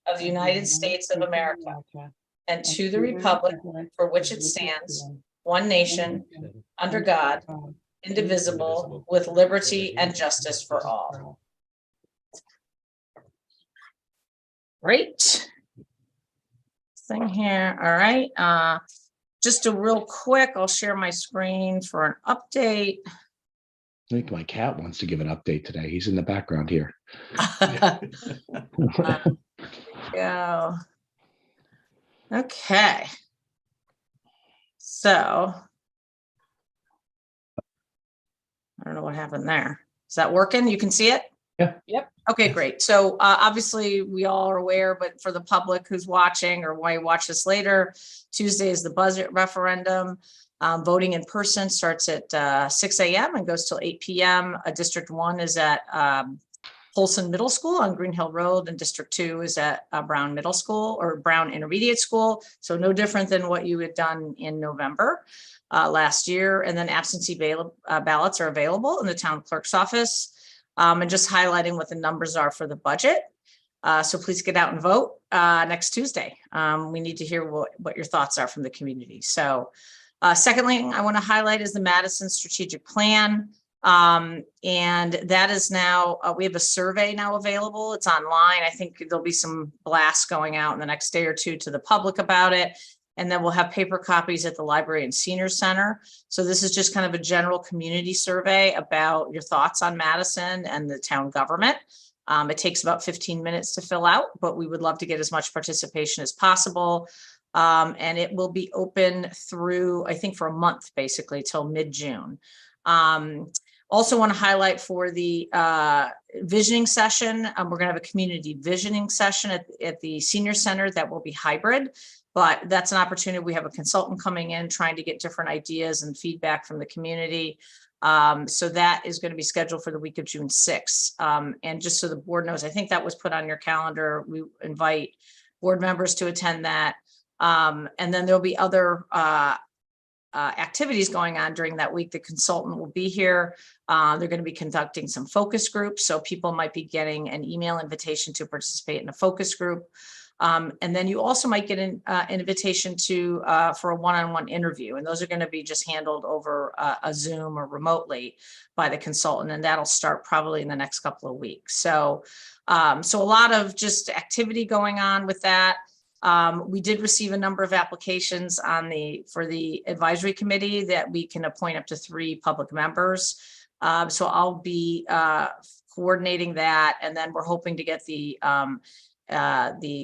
of the United States of America, and to the republic for which it stands, one nation, under God, indivisible, with liberty and justice for all. Great. Thing here. All right. Just a real quick, I'll share my screen for an update. I think my cat wants to give an update today. He's in the background here. Go. Okay. So I don't know what happened there. Is that working? You can see it? Yeah. Yep. Okay, great. So obviously we all are aware, but for the public who's watching or why you watch this later, Tuesday is the budget referendum. Voting in person starts at 6 a.m. and goes till 8 p.m. District 1 is at Polson Middle School on Green Hill Road, and District 2 is at Brown Middle School or Brown Intermediate School. So no different than what you had done in November last year. And then absentee ballots are available in the town clerk's office. And just highlighting what the numbers are for the budget. So please get out and vote next Tuesday. We need to hear what your thoughts are from the community. So secondly, I want to highlight is the Madison strategic plan. And that is now, we have a survey now available. It's online. I think there'll be some blasts going out in the next day or two to the public about it. And then we'll have paper copies at the library and senior center. So this is just kind of a general community survey about your thoughts on Madison and the town government. It takes about 15 minutes to fill out, but we would love to get as much participation as possible. And it will be open through, I think, for a month, basically till mid-June. Also want to highlight for the visioning session, we're going to have a community visioning session at the senior center that will be hybrid. But that's an opportunity. We have a consultant coming in trying to get different ideas and feedback from the community. So that is going to be scheduled for the week of June 6th. And just so the board knows, I think that was put on your calendar. We invite board members to attend that. And then there'll be other activities going on during that week. The consultant will be here. They're going to be conducting some focus groups. So people might be getting an email invitation to participate in a focus group. And then you also might get an invitation to for a one-on-one interview, and those are going to be just handled over a Zoom or remotely by the consultant, and that'll start probably in the next couple of weeks. So, so a lot of just activity going on with that. We did receive a number of applications for the advisory committee that we can appoint up to 3 public members. So I'll be coordinating that, and then we're hoping to get the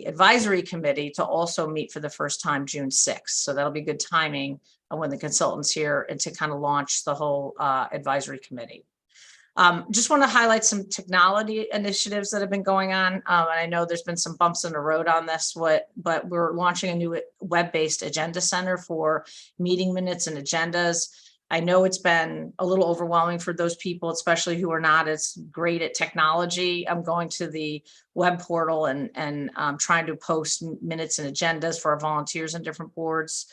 advisory committee to also meet for the first time June 6th. So that'll be good timing when the consultant's here and to kind of launch the whole advisory committee. Just want to highlight some technology initiatives that have been going on. And I know there's been some bumps in the road on this, but we're launching a new web-based agenda center for meeting minutes and agendas. I know it's been a little overwhelming for those people, especially who are not as great at technology. I'm going to the web portal and trying to post minutes and agendas for our volunteers and different boards.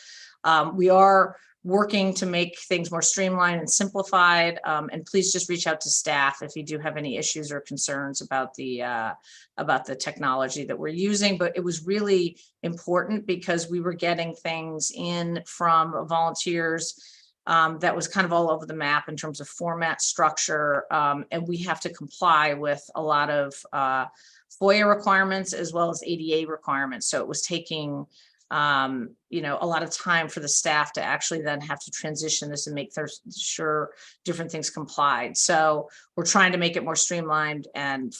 We are working to make things more streamlined and simplified. And please just reach out to staff if you do have any issues or concerns about the technology that we're using. But it was really important because we were getting things in from volunteers that was kind of all over the map in terms of format, structure, and we have to comply with a lot of FOIA requirements as well as ADA requirements. So it was taking, you know, a lot of time for the staff to actually then have to transition this and make sure different things complied. So we're trying to make it more streamlined and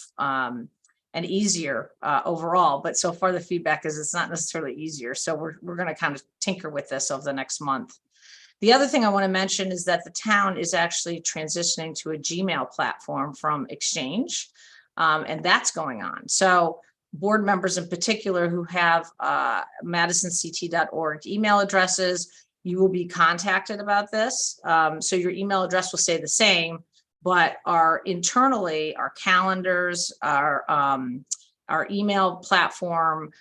easier overall. But so far the feedback is it's not necessarily easier. So we're going to kind of tinker with this over the next month. The other thing I want to mention is that the town is actually transitioning to a Gmail platform from Exchange, and that's going on. So board members in particular who have madisonct.org email addresses, you will be contacted about this. So your email address will stay the same, but internally, our calendars, our email platform,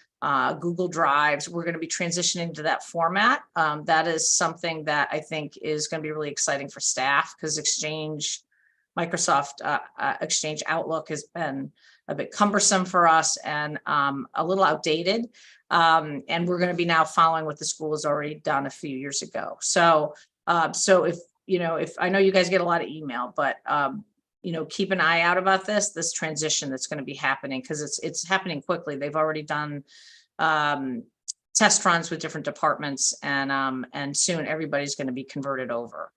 Google Drives, we're going to be transitioning to that format. That is something that I think is going to be really exciting for staff because Microsoft Exchange Outlook has been a bit cumbersome for us and a little outdated. And we're going to be now following what the school has already done a few years ago. So if, if I know you guys get a lot of email, but, keep an eye out about this transition that's going to be happening, because it's happening quickly. They've already done test runs with different departments, and soon everybody's going to be converted over.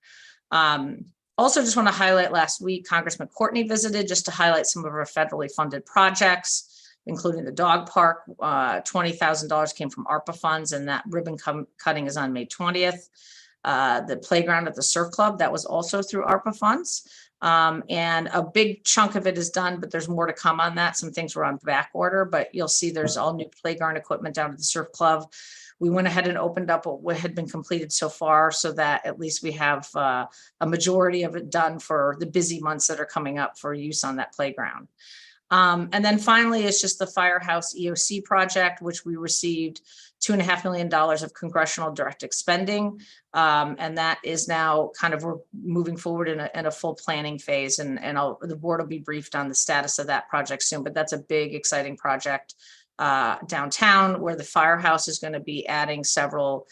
Also, just want to highlight, last week, Congressman Courtney visited just to highlight some of our federally funded projects, including the dog park. $20,000 came from ARPA funds, and that ribbon cutting is on May 20th. The playground at the surf club, that was also through ARPA funds. And a big chunk of it is done, but there's more to come on that. Some things were on back order, but you'll see there's all new playground equipment down at the surf club. We went ahead and opened up what had been completed so far, so that at least we have a majority of it done for the busy months that are coming up for use on that playground. And then finally, it's just the Firehouse EOC project, which we received $2.5 million of congressional directed spending. And that is now kind of, we're moving forward in a full planning phase, and the board will be briefed on the status of that project soon, but that's a big, exciting project downtown, where the firehouse is going to be adding several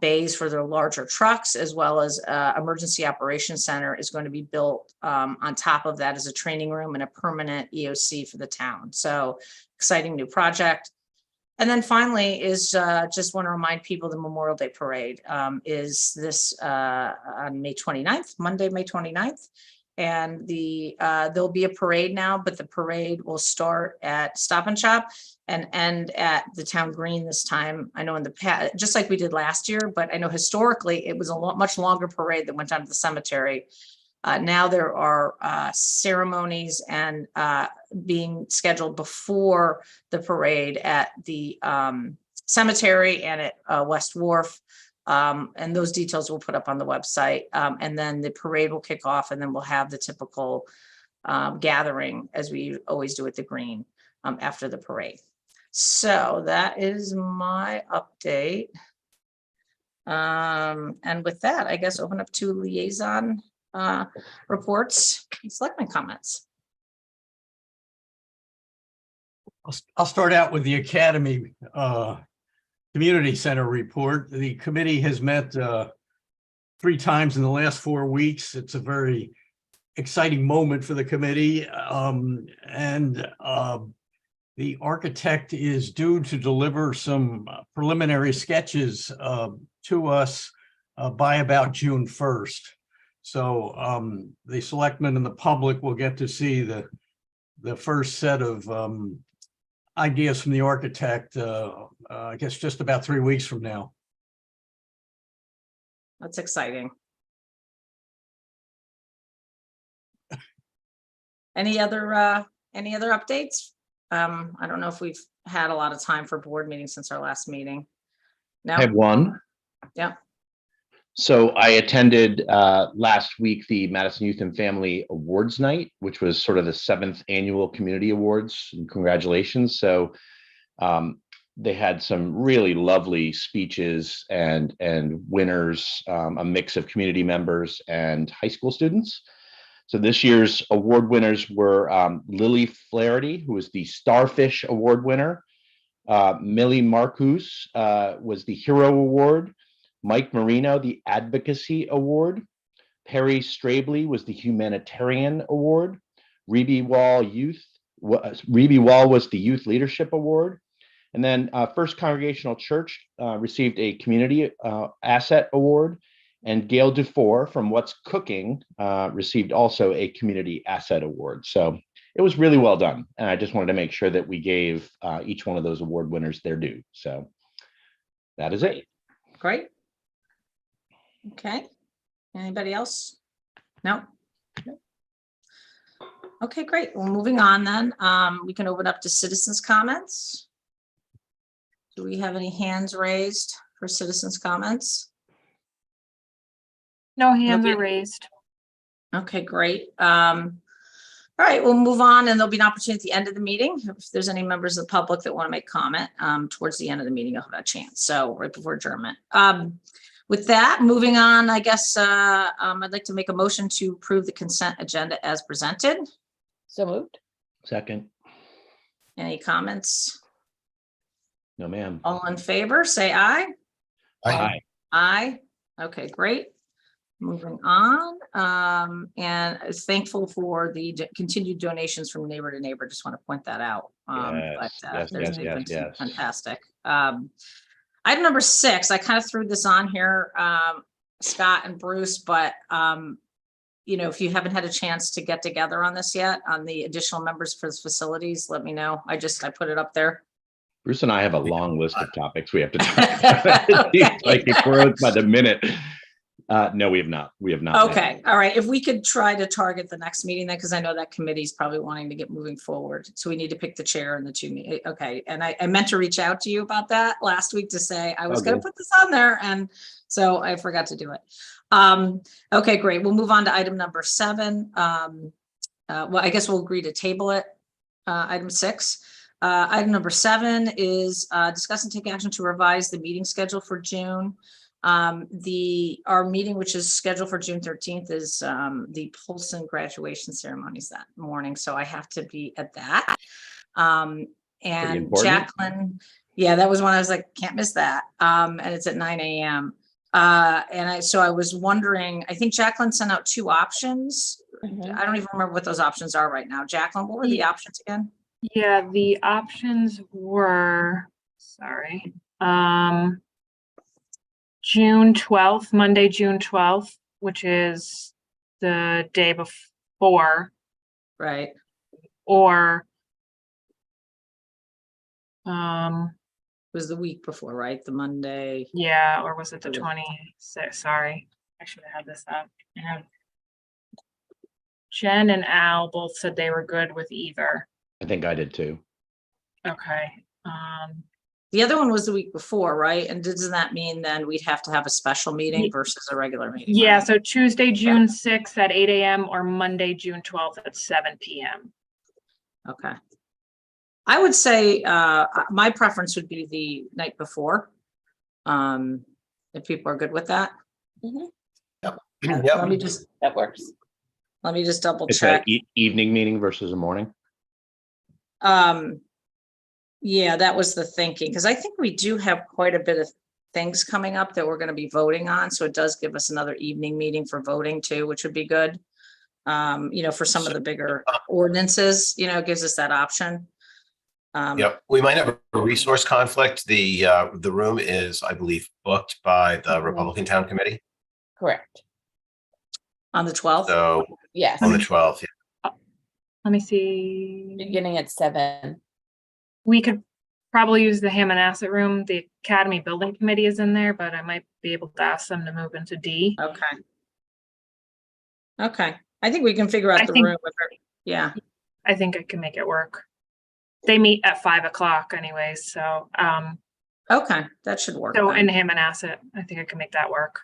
bays for their larger trucks, as well as emergency operations center is going to be built on top of that as a training room and a permanent EOC for the town. So exciting new project. And then finally is just want to remind people the Memorial Day Parade is this on May 29th, Monday, May 29th. And there'll be a parade now, but the parade will start at Stop and Shop and end at the town green this time. I know in the past, just like we did last year, but I know historically it was a much longer parade that went down to the cemetery. Now there are ceremonies and being scheduled before the parade at the cemetery and at West Wharf. And those details we'll put up on the website. And then the parade will kick off, and then we'll have the typical gathering as we always do at the green after the parade. So that is my update. And with that, I guess open up to liaison reports and selectmen comments. I'll start out with the Academy Community Center report. The committee has met 3 times in the last 4 weeks. It's a very exciting moment for the committee. The architect is due to deliver some preliminary sketches to us by about June 1st. So the selectmen and the public will get to see the first set of ideas from the architect, I guess just about 3 weeks from now. That's exciting. Any other updates? I don't know if we've had a lot of time for board meetings since our last meeting. No. I have one. Yeah. So I attended last week the Madison Youth and Family Awards Night, which was sort of the 7th annual community awards. And congratulations. So they had some really lovely speeches and winners, a mix of community members and high school students. So this year's award winners were Lily Flaherty, who was the Starfish Award winner. Millie Marcus was the Hero Award. Mike Marino, the Advocacy Award. Perry Strabley was the Humanitarian Award. Reby Wall was the Youth Leadership Award. And then First Congregational Church received a Community Asset Award. And Gail Dufour from What's Cooking received also a Community Asset Award. So it was really well done. And I just wanted to make sure that we gave each one of those award winners their due. So that is it. Great. Okay. Anybody else? No. Okay, great. Well, moving on then. We can open up to citizens' comments. Do we have any hands raised for citizens' comments? No hands are raised. Okay, great. All right, we'll move on, and there'll be an opportunity at the end of the meeting. If there's any members of the public that want to make comment towards the end of the meeting, you'll have a chance. So right before adjournment. With that, moving on, I guess I'd like to make a motion to approve the consent agenda as presented. So moved. Second. Any comments? No, ma'am. All in favor, say aye. Aye. Aye. Okay, great. Moving on, and is thankful for the continued donations from neighbor to neighbor. Just want to point that out. Yes, yes, There's yes, been yes. fantastic. Item number 6, I kind of threw this on here, Scott and Bruce, but you know, if you haven't had a chance to get together on this yet, on the additional members for the facilities, let me know. I put it up there. Bruce and I have a long list of topics we have to talk about. Okay. Like it grows by the minute. No, we have not. We have not. Okay, all right. If we could try to target the next meeting then, because I know that committee's probably wanting to get moving forward. So we need to pick the chair and the 2 okay. And I meant to reach out to you about that last week to say I was going to put this on there. And so I forgot to do it. Okay, great. We'll move on to item number 7. Well, I guess we'll agree to table it. Item 6. Item number 7 is discuss and take action to revise the meeting schedule for June. Our meeting, which is scheduled for June 13th, is the Polson graduation ceremonies that morning, so I have to be at that. And Jacqueline, yeah, that was one I was like, can't miss that. And it's at 9 a.m. So I was wondering, I think Jacqueline sent out 2 options. I don't even remember what those options are right now. Jacqueline, what were the options again? Yeah, the options were, sorry, June 12th, Monday, June 12th, which is the day before, Right. or It was the week before, right? The Monday. yeah, or was it the Okay. 26th? Sorry, I should have had this up. Jen and Al both said they were good with either. I think I did too. Okay. The other one was the week before, right? And doesn't that mean then we'd have to have a special meeting Ye- versus a regular meeting? Yeah, right? so Tuesday, June 6th at 8 a.m. or Monday, June 12th at 7 p.m. Okay. I would say my preference would be the night before. If people are good with that. Yep. Let me just That works. double It's check. an evening meeting versus a morning. Yeah, that was the thinking, because I think we do have quite a bit of things coming up that we're going to be voting on. So it does give us another evening meeting for voting too, which would be good. You know, for some of the bigger ordinances, you know, it gives us that option. Yep, we might have a resource conflict. The room is, I believe, booked by the Republican Town Committee. Correct. On the 12th. So Yes. on the 12th, Let me see. Beginning at 7. We could probably use the Hammonasset room. The Academy Building Committee is in there, but I might be able to ask them to move into D. Okay. Okay. I think we can figure out I the think- room with her. Yeah. I think I can make it work. They meet at 5 o'clock anyways, so Okay. That should work. so then. in Hammonasset, I think I can make that work.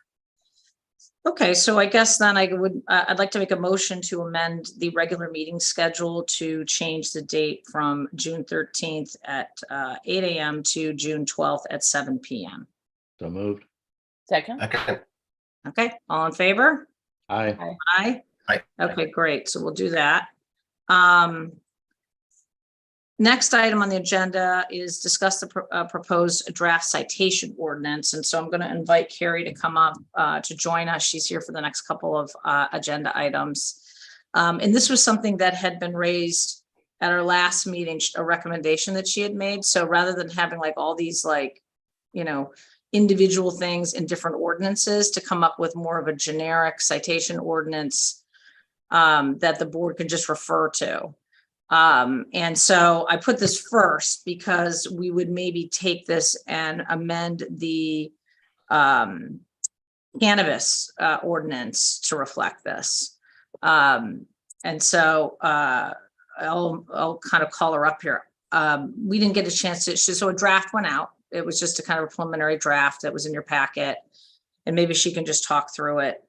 Okay, so I guess then I'd like to make a motion to amend the regular meeting schedule to change the date from June 13th at 8 a.m. to June 12th at 7 p.m. So moved. Second. okay. Okay, all in favor? Aye. Aye. Aye. Okay, great. So we'll do that. Next item on the agenda is discuss the proposed draft citation ordinance. And so I'm going to invite Carrie to come up to join us. She's here for the next couple of agenda items. And this was something that had been raised at our last meeting, a recommendation that she had made. So rather than having like all these like, you know, individual things in different ordinances, to come up with more of a generic citation ordinance that the board can just refer to. And so I put this first because we would maybe take this and amend the cannabis ordinance to reflect this. And so I'll kind of call her up here. We didn't get a chance to, so a draft went out. It was just a kind of a preliminary draft that was in your packet. And maybe she can just talk through it.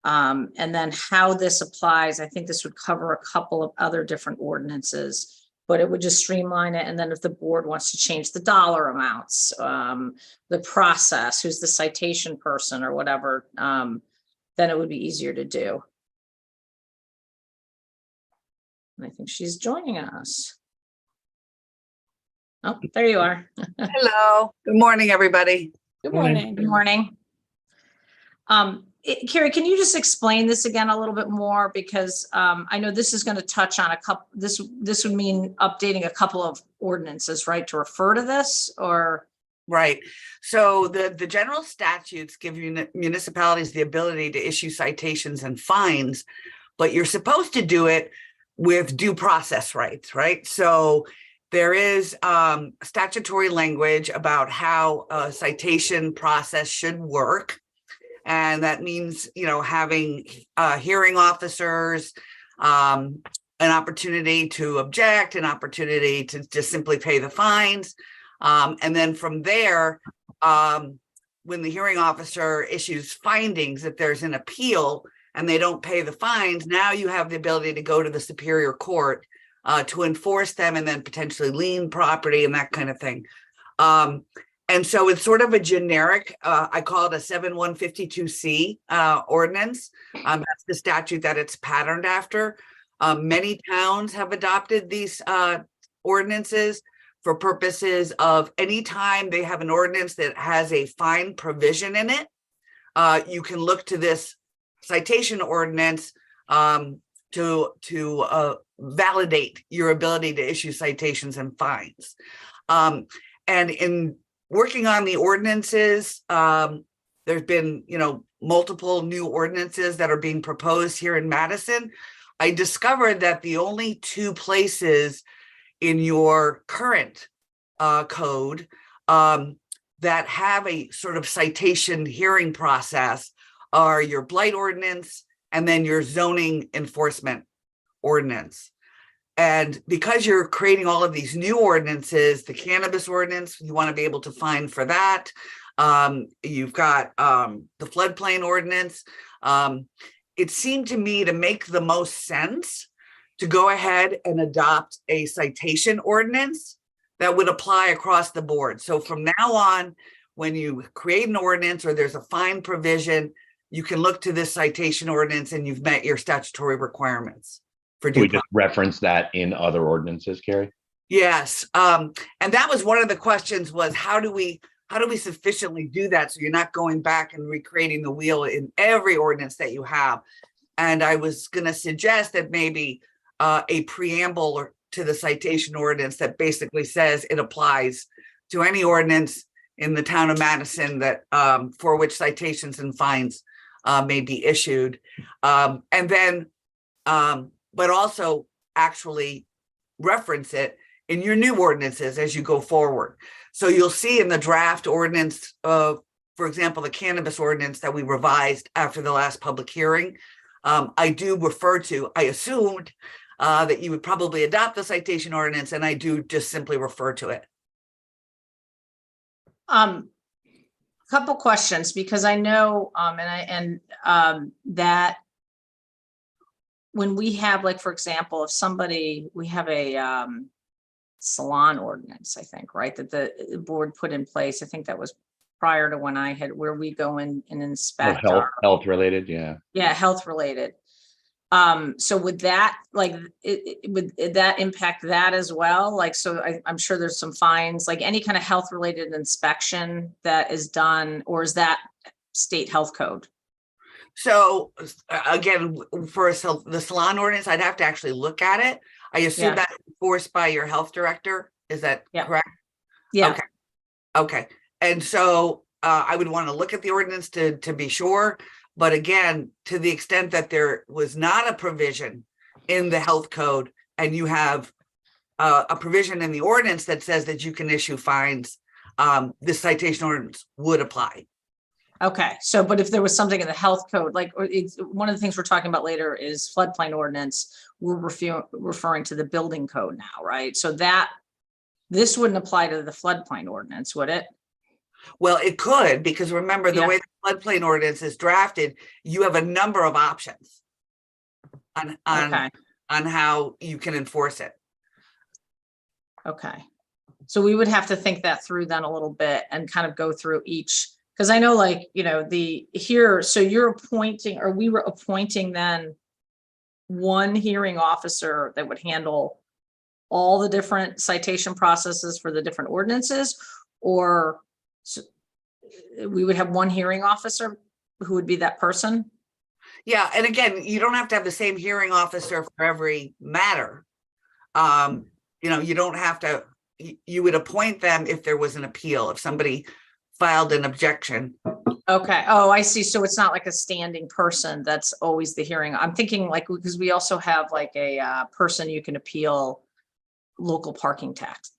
And then how this applies, I think this would cover a couple of other different ordinances, but it would just streamline it. And then if the board wants to change the dollar amounts, the process, who's the citation person or whatever, then it would be easier to do. And I think she's joining us. Oh, there you are. Hello. Good morning, everybody. Good Morning. morning. Good morning. Carrie, can you just explain this again a little bit more? Because I know this is going to touch on a couple, this would mean updating a couple of ordinances, right, to refer to this, or? Right. So the general statutes give municipalities the ability to issue citations and fines, but you're supposed to do it with due process rights, right? So there is statutory language about how a citation process should work. And that means, having hearing officers, an opportunity to object, an opportunity to just simply pay the fines. And then from there, when the hearing officer issues findings, if there's an appeal and they don't pay the fines, now you have the ability to go to the Superior Court to enforce them and then potentially lien property and that kind of thing. And so it's sort of a generic, I call it a 7152C ordinance. That's the statute that it's patterned after. Many towns have adopted these ordinances for purposes of any time they have an ordinance that has a fine provision in it. You can look to this citation ordinance to validate your ability to issue citations and fines. And in working on the ordinances, there's been, multiple new ordinances that are being proposed here in Madison. I discovered that the only two places in your current code that have a sort of citation hearing process are your blight ordinance and then your zoning enforcement ordinance. And because you're creating all of these new ordinances, the cannabis ordinance, you want to be able to fine for that. You've got the floodplain ordinance. It seemed to me to make the most sense to go ahead and adopt a citation ordinance that would apply across the board. So from now on, when you create an ordinance or there's a fine provision, you can look to this citation ordinance and you've met your statutory requirements. For Can we just reference that in other ordinances, Carrie? Yes. And that was one of the questions was how do we sufficiently do that so you're not going back and recreating the wheel in every ordinance that you have? And I was going to suggest that maybe a preamble to the citation ordinance that basically says it applies to any ordinance in the town of Madison that for which citations and fines may be issued. And then, but also actually reference it in your new ordinances as you go forward. So you'll see in the draft ordinance of, for example, the cannabis ordinance that we revised after the last public hearing, I do refer to, I assumed that you would probably adopt the citation ordinance, and I do just simply refer to it. Couple questions, because I know, that when we have, like, for example, if somebody, we have a salon ordinance, I think, right, that the board put in place. I think that was prior to when I had, where we go in and inspect Health related, yeah. Yeah, health related. So would that, like, would that impact that as well? Like, so I'm sure there's some fines, like any kind of health related inspection that is done, or is that state health code? So again, for the salon ordinance, I'd have to actually look at it. I assume that's enforced by your health director. Is that correct? Yeah. Okay. And so I would want to look at the ordinance to be sure. But again, to the extent that there was not a provision in the health code and you have a provision in the ordinance that says that you can issue fines, this citation ordinance would apply. Okay, so, but if there was something in the health code, like, or one of the things we're talking about later is floodplain ordinance, we're referring to the building code now, right? So that, this wouldn't apply to the floodplain ordinance, would it? Well, it could, because remember the way the floodplain ordinance is drafted, you have a number of options on how you can enforce it. Okay, so we would have to think that through then a little bit and kind of go through each. Because I know, like, you know, so you're appointing, or we were appointing then one hearing officer that would handle all the different citation processes for the different ordinances, or we would have one hearing officer who would be that person? Yeah, and again, you don't have to have the same hearing officer for every matter. You don't have to, you would appoint them if there was an appeal, if somebody filed an objection. Okay. Oh, I see. So it's not like a standing person that's always the hearing. I'm thinking like, because we also have like a person you can appeal local parking tax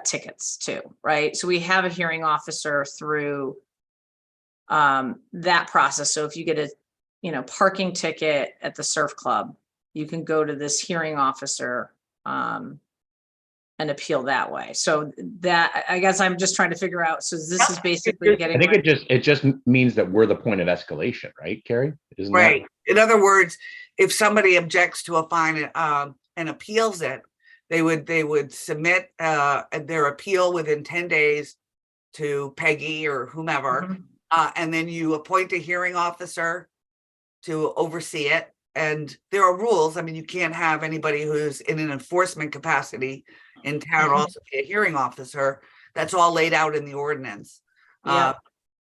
tickets to, right? So we have a hearing officer through that process. So if you get a, parking ticket at the surf club, you can go to this hearing officer and appeal that way. So that, I guess I'm just trying to figure out, so this is basically getting. I think it just means that we're the point of escalation, right, Carrie? Isn't Right. that? In other words, if somebody objects to a fine and appeals it, they would submit their appeal within 10 days to Peggy or whomever. Mhm. And then you appoint a hearing officer to oversee it. And there are rules. I mean, you can't have anybody who's in an enforcement capacity in town also be a hearing officer. That's all laid out in the ordinance. Yeah.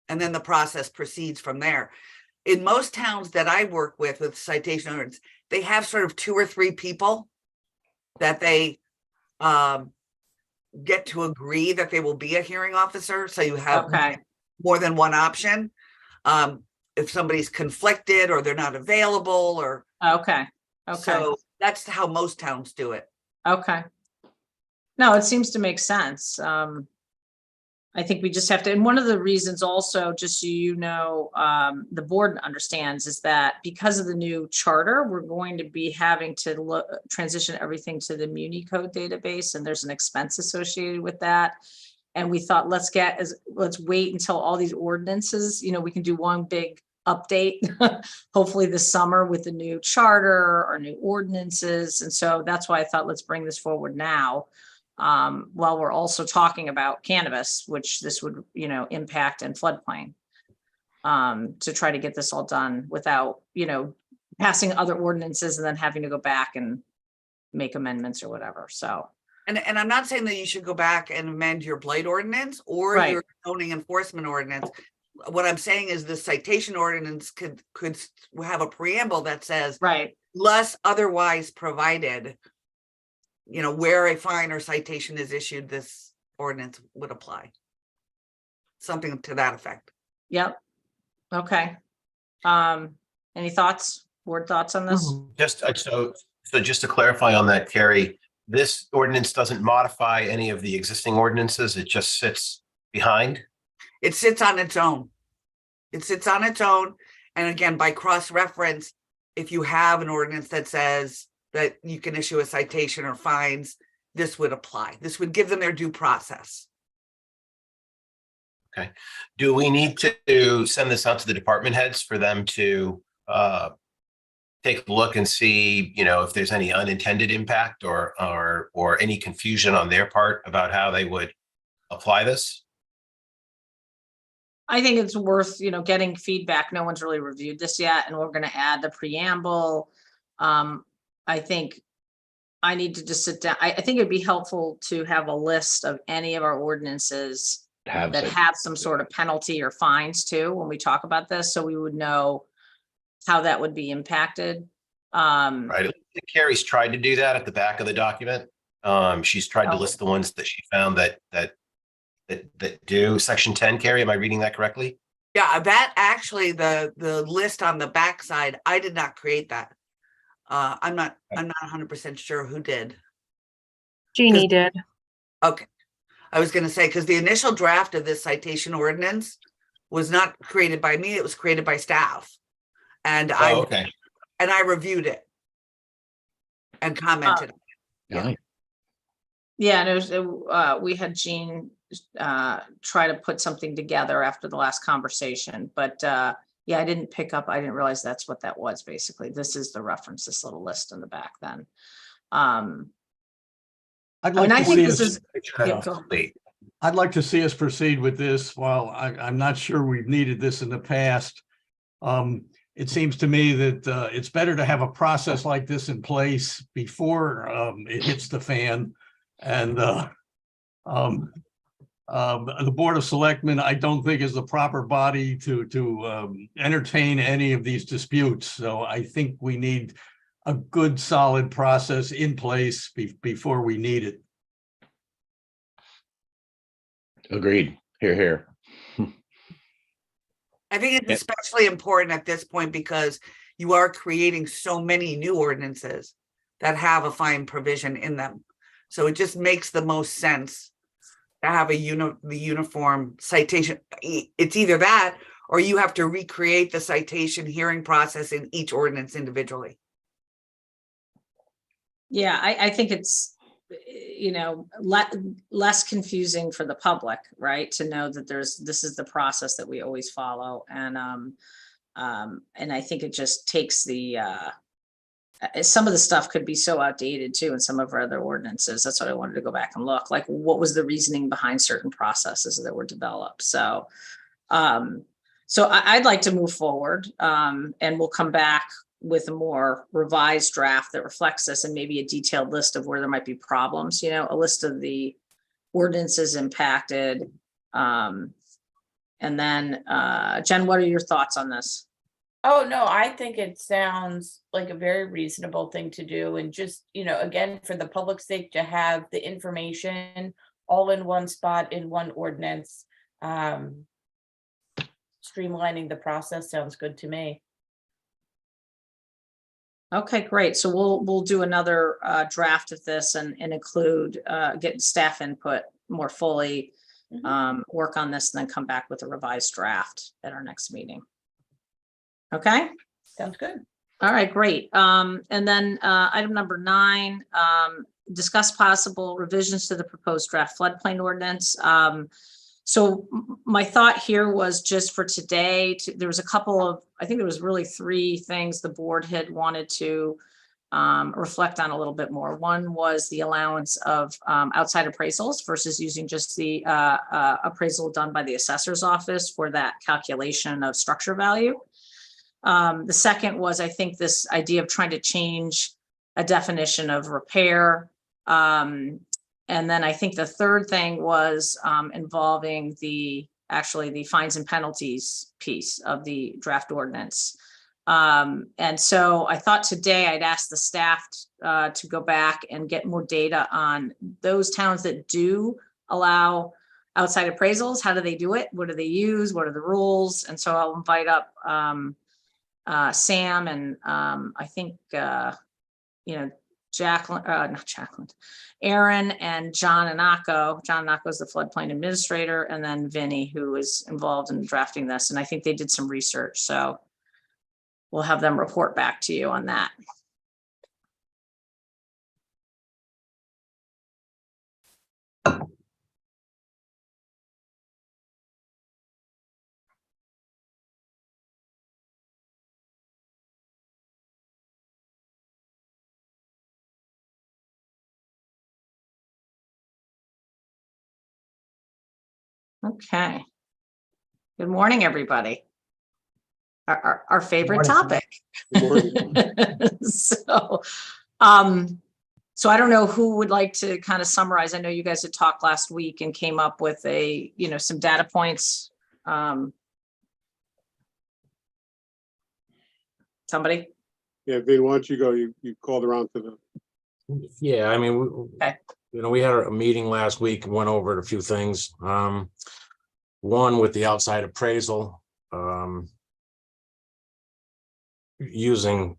And then the process proceeds from there. In most towns that I work with citation ordinance, they have sort of 2 or 3 people that they get to agree that they will be a hearing officer. So you have Okay. more than one option. If somebody's conflicted or they're not available or. Okay. Okay. So that's how most towns do it. Okay. No, it seems to make sense. I think we just have to, and one of the reasons also, just so you know, the board understands, is that because of the new charter, we're going to be having to transition everything to the Muni Code database, and there's an expense associated with that. And we thought, let's wait until all these ordinances, we can do one big update, hopefully this summer with the new charter or new ordinances. And so that's why I thought, let's bring this forward now. While we're also talking about cannabis, which this would, impact in floodplain, to try to get this all done without, passing other ordinances and then having to go back and make amendments or whatever. So. And I'm not saying that you should go back and amend your blight ordinance or Right. your zoning enforcement ordinance. What I'm saying is the citation ordinance could have a preamble that says, Right. unless otherwise provided, where a fine or citation is issued, this ordinance would apply. Something to that effect. Yep. Okay. Any thoughts, board thoughts on this? Just so just to clarify on that, Carrie, this ordinance doesn't modify any of the existing ordinances. It just sits behind. It sits on its own. It sits on its own. And again, by cross-reference, if you have an ordinance that says that you can issue a citation or fines, this would apply. This would give them their due process. Okay. Do we need to send this out to the department heads for them to take a look and see, if there's any unintended impact or any confusion on their part about how they would apply this? I think it's worth, getting feedback. No one's really reviewed this yet, and we're going to add the preamble. I think I need to just sit down. I think it'd be helpful to have a list of any of our ordinances that have some sort of penalty or fines too, when we talk about this, so we would know how that would be impacted. Right. Carrie's tried to do that at the back of the document. She's tried to list the ones that she found that do. Section 10, Carrie, am I reading that correctly? Yeah, that actually, the list on the backside, I did not create that. I'm not 100% sure who did. Jeannie did. Okay. I was going to say, because the initial draft of this citation ordinance was not created by me, it was created by staff. And okay. I reviewed it and commented. Yeah. Yeah, and it was, we had Jean try to put something together after the last conversation, but yeah, I didn't realize that's what that was. Basically, this is the reference, this little list in the back then. I'd like to see us. I'd like to see us proceed with this. While I'm not sure we've needed this in the past, it seems to me that it's better to have a process like this in place before it hits the fan. And the Board of Selectmen, I don't think is the proper body to entertain any of these disputes. So I think we need a good, solid process in place before we need it. Agreed. Here, here. I think it's Yep. especially important at this point because you are creating so many new ordinances that have a fine provision in them. So it just makes the most sense to have the uniform citation. It's either that or you have to recreate the citation hearing process in each ordinance individually. Yeah, I think it's, you know, less confusing for the public, right? To know that this is the process that we always follow. And I think it just takes some of the stuff could be so outdated too in some of our other ordinances. That's what I wanted to go back and look, like what was the reasoning behind certain processes that were developed. So I'd like to move forward, and we'll come back with a more revised draft that reflects this and maybe a detailed list of where there might be problems, you know, a list of the ordinances impacted. And then, Jen, what are your thoughts on this? Oh, no, I think it sounds like a very reasonable thing to do. And just, you know, again, for the public's sake, to have the information all in one spot in one ordinance. Streamlining the process sounds good to me. Okay, great. So we'll do another draft of this and include get staff input more fully, work on this, and then come back with a revised draft at our next meeting. Okay. Sounds good. All right, great. And then item number 9, discuss possible revisions to the proposed draft floodplain ordinance. So my thought here was just for today, there was a couple of, I think there was really 3 things the board had wanted to reflect on a little bit more. One was the allowance of outside appraisals versus using just the appraisal done by the assessor's office for that calculation of structure value. The second was, I think, this idea of trying to change a definition of repair. And then I think the third thing was involving the fines and penalties piece of the draft ordinance. And so I thought today I'd ask the staff to go back and get more data on those towns that do allow outside appraisals. How do they do it? What do they use? What are the rules? And so I'll invite up Sam and I think, you know, Aaron and John Anako. John Anako is the floodplain administrator, and then Vinny, who is involved in drafting this. And I think they did some research. So we'll have them report back to you on that. Okay. Good morning, everybody. Our favorite topic. So I don't know who would like to kind of summarize. I know you guys had talked last week and came up with some data points. Somebody? Yeah, Vin, why don't you go? You called around to the. Yeah, I mean, Okay. We had a meeting last week and went over a few things. One with the outside appraisal, using,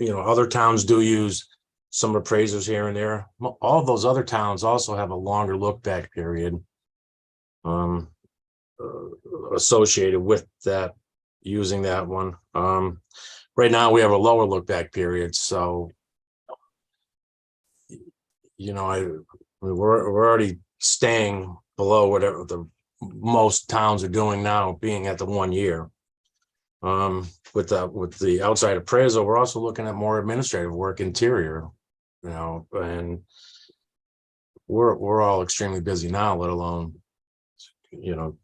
other towns do use some appraisers here and there. All of those other towns also have a longer look back period associated with that, using that one. Right now we have a lower look back period, so we're already staying below whatever the most towns are doing now, being at the 1 year. With the outside appraisal, we're also looking at more administrative work, interior, and we're all extremely busy now, let alone,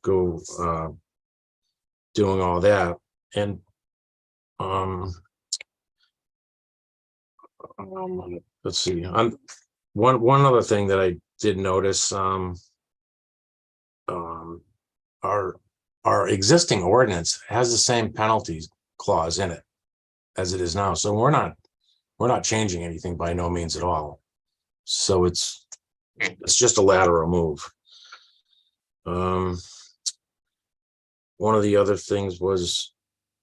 go doing all that. And Um, let's see, one other thing that I did notice, our existing ordinance has the same penalties clause in it as it is now. So we're not changing anything by no means at all. So it's just a lateral move. One of the other things was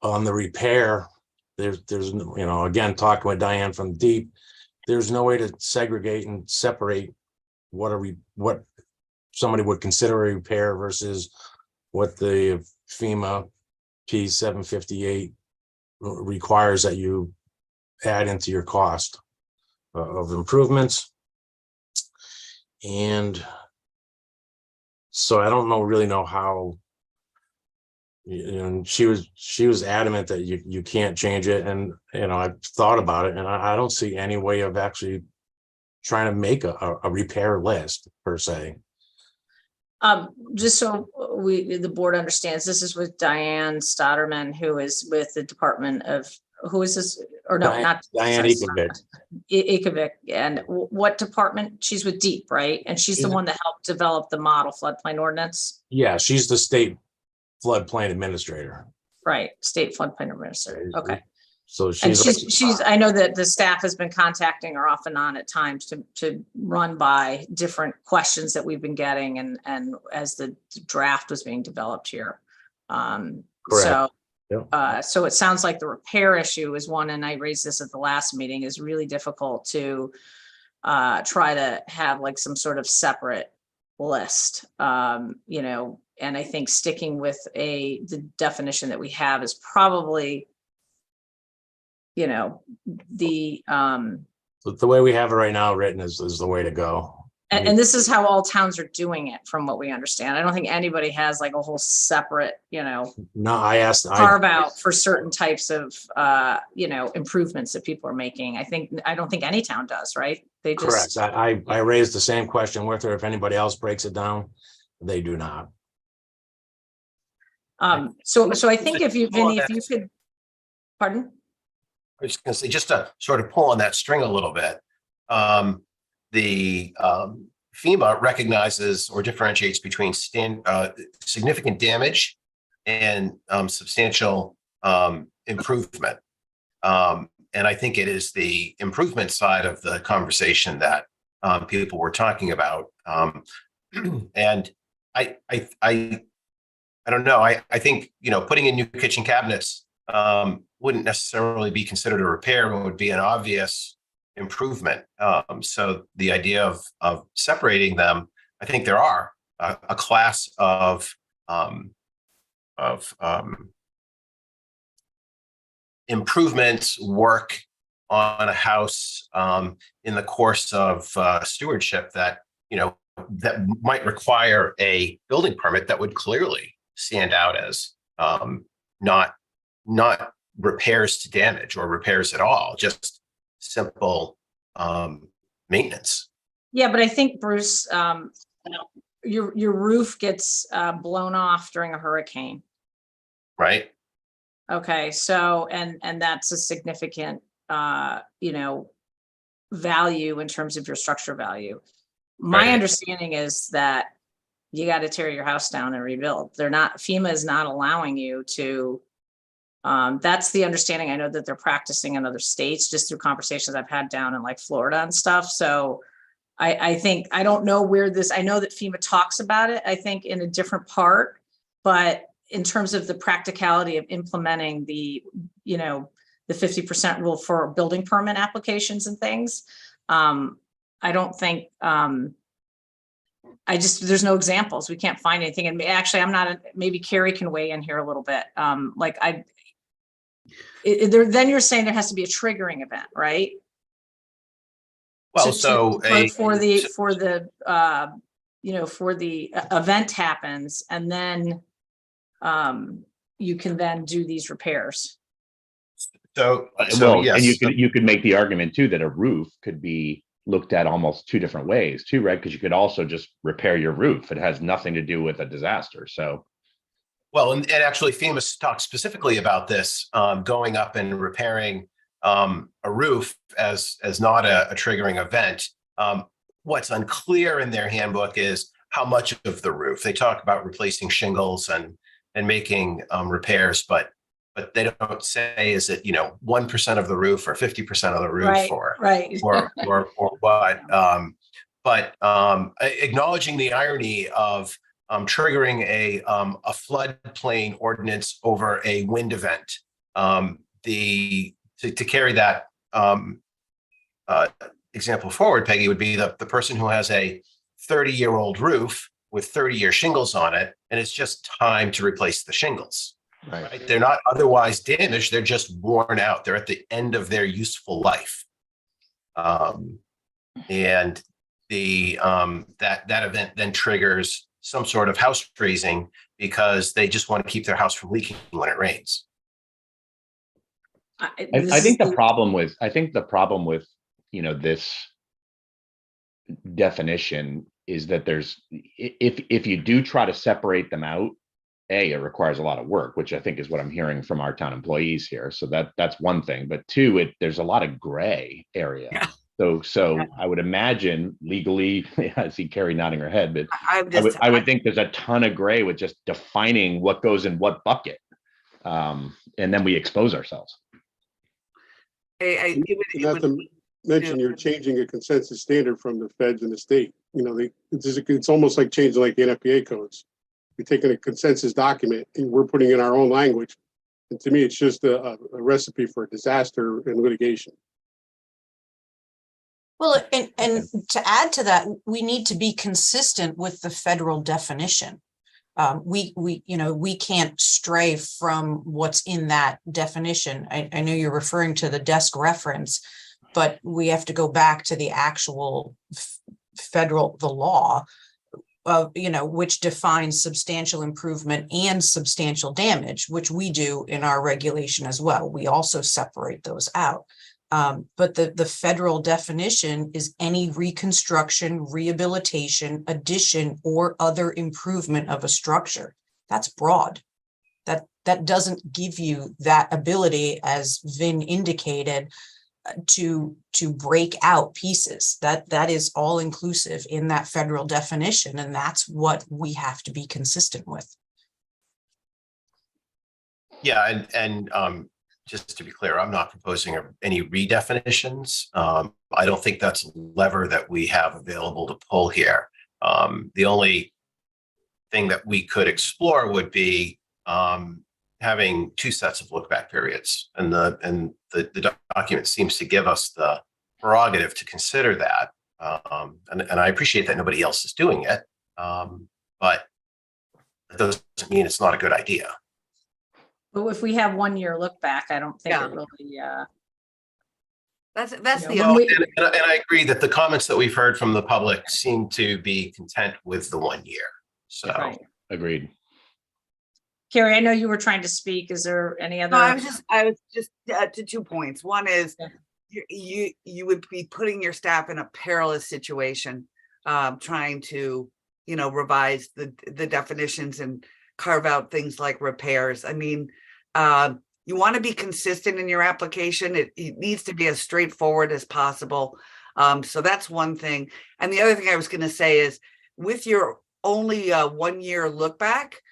on the repair. There's again, talking with Diane from Deep, there's no way to segregate and separate what somebody would consider a repair versus what the FEMA P758 requires that you add into your cost of improvements. And so I don't really know how, and she was adamant that you can't change it. And, I've thought about it, and I don't see any way of actually trying to make a repair list per se. Just so the board understands, this is with Diane Stotterman, who is with the Department of, who is this? Or no, not Diane Ikovic. Ikovic. And what department? She's with Deep, right? And she's the one that helped develop the model floodplain ordinance. Yeah, she's the state floodplain administrator. Right, state floodplain administrator. Okay. So And she's, I know that the staff has been contacting her off and on at times to run by different questions that we've been getting and as the draft was being developed here. Correct. So, Yep. so it sounds like the repair issue is one, and I raised this at the last meeting, is really difficult to try to have like some sort of separate list, and I think sticking with the definition that we have is probably, the way we have it right now written is the way to go. and this is how all towns are doing it, from what we understand. I don't think anybody has like a whole separate, No, carve out for certain types of, improvements that people are making. I don't think any town does, right? They just. Correct. I raised the same question with her. If anybody else breaks it down, they do not. So I think if you, Vinny, if you could, pardon? I was just going to say, just to sort of pull on that string a little bit, the FEMA recognizes or differentiates between significant damage and substantial improvement. And I think it is the improvement side of the conversation that people were talking about. And I don't know. I think, putting in new kitchen cabinets wouldn't necessarily be considered a repair and would be an obvious improvement. So the idea of separating them, I think there are a class of improvements work on a house in the course of stewardship that, that might require a building permit that would clearly stand out as not repairs to damage or repairs at all, just simple maintenance. Yeah, but I think, Bruce, your roof gets blown off during a hurricane. Right. Okay, so and that's a significant value in terms of your structure value. My Right. understanding is that you got to tear your house down and rebuild. FEMA is not allowing you to. That's the understanding. I know that they're practicing in other states just through conversations I've had down in like Florida and stuff. So I think, I don't know where I know that FEMA talks about it, I think in a different part, but in terms of the practicality of implementing the 50% rule for building permit applications and things, I don't think, there's no examples. We can't find anything. And actually, maybe Carrie can weigh in here a little bit. Then you're saying there has to be a triggering event, right? Well, For the event happens, and then you can then do these repairs. Yes. And you could make the argument too that a roof could be looked at almost two different ways too, right? Because you could also just repair your roof. It has nothing to do with a disaster. So Well, and actually FEMA talks specifically about this, going up and repairing a roof as not a triggering event. What's unclear in their handbook is how much of the roof. They talk about replacing shingles and making repairs, but they don't say, is it 1% of the roof or 50% of the roof Right, or right. or what? But acknowledging the irony of triggering a floodplain ordinance over a wind event. To carry that example forward, Peggy, would be the person who has a 30-year-old roof with 30-year shingles on it, and it's just time to replace the shingles. Right? They're not otherwise damaged; they're just worn out. They're at the end of their useful life, and the that event then triggers some sort of house raising because they just want to keep their house from leaking when it rains. I think the problem with this definition is that there's, if you do try to separate them out, it requires a lot of work, which I think is what I'm hearing from our town employees here. So that's one thing. But two, there's a lot of gray area. Yeah. So I would imagine legally, I see Carrie nodding her head, but I would think there's a ton of gray with just defining what goes in what bucket. And then we expose ourselves. Not to mention, you're changing a consensus standard from the feds and the state. It's almost like changing like the NFPA codes. You're taking a consensus document and we're putting in our own language. And to me, it's just a recipe for disaster and litigation. Well, and to add to that, we need to be consistent with the federal definition. We can't stray from what's in that definition. I know you're referring to the desk reference, but we have to go back to the actual the law, which defines substantial improvement and substantial damage, which we do in our regulation as well. We also separate those out. But the federal definition is any reconstruction, rehabilitation, addition, or other improvement of a structure. That's broad. That doesn't give you that ability, as Vin indicated, to break out pieces. That is all inclusive in that federal definition, and that's what we have to be consistent with. Yeah, and just to be clear, I'm not proposing any redefinitions. I don't think that's a lever that we have available to pull here. The only thing that we could explore would be having two sets of look back periods, and the document seems to give us the prerogative to consider that. And I appreciate that nobody else is doing it, but it doesn't mean it's not a good idea. But if we have 1 year look back, I don't think it really. That's And I agree that the comments that we've heard from the public seem to be content with the 1 year. So right. Agreed. Carrie, I know you were trying to speak. Is there any other? No, I was just to 2 points. One is you would be putting your staff in a perilous situation, trying to revise the definitions and carve out things like repairs. I mean, you want to be consistent in your application. It needs to be as straightforward as possible. So that's one thing. And the other thing I was going to say is, with your only 1 year look back,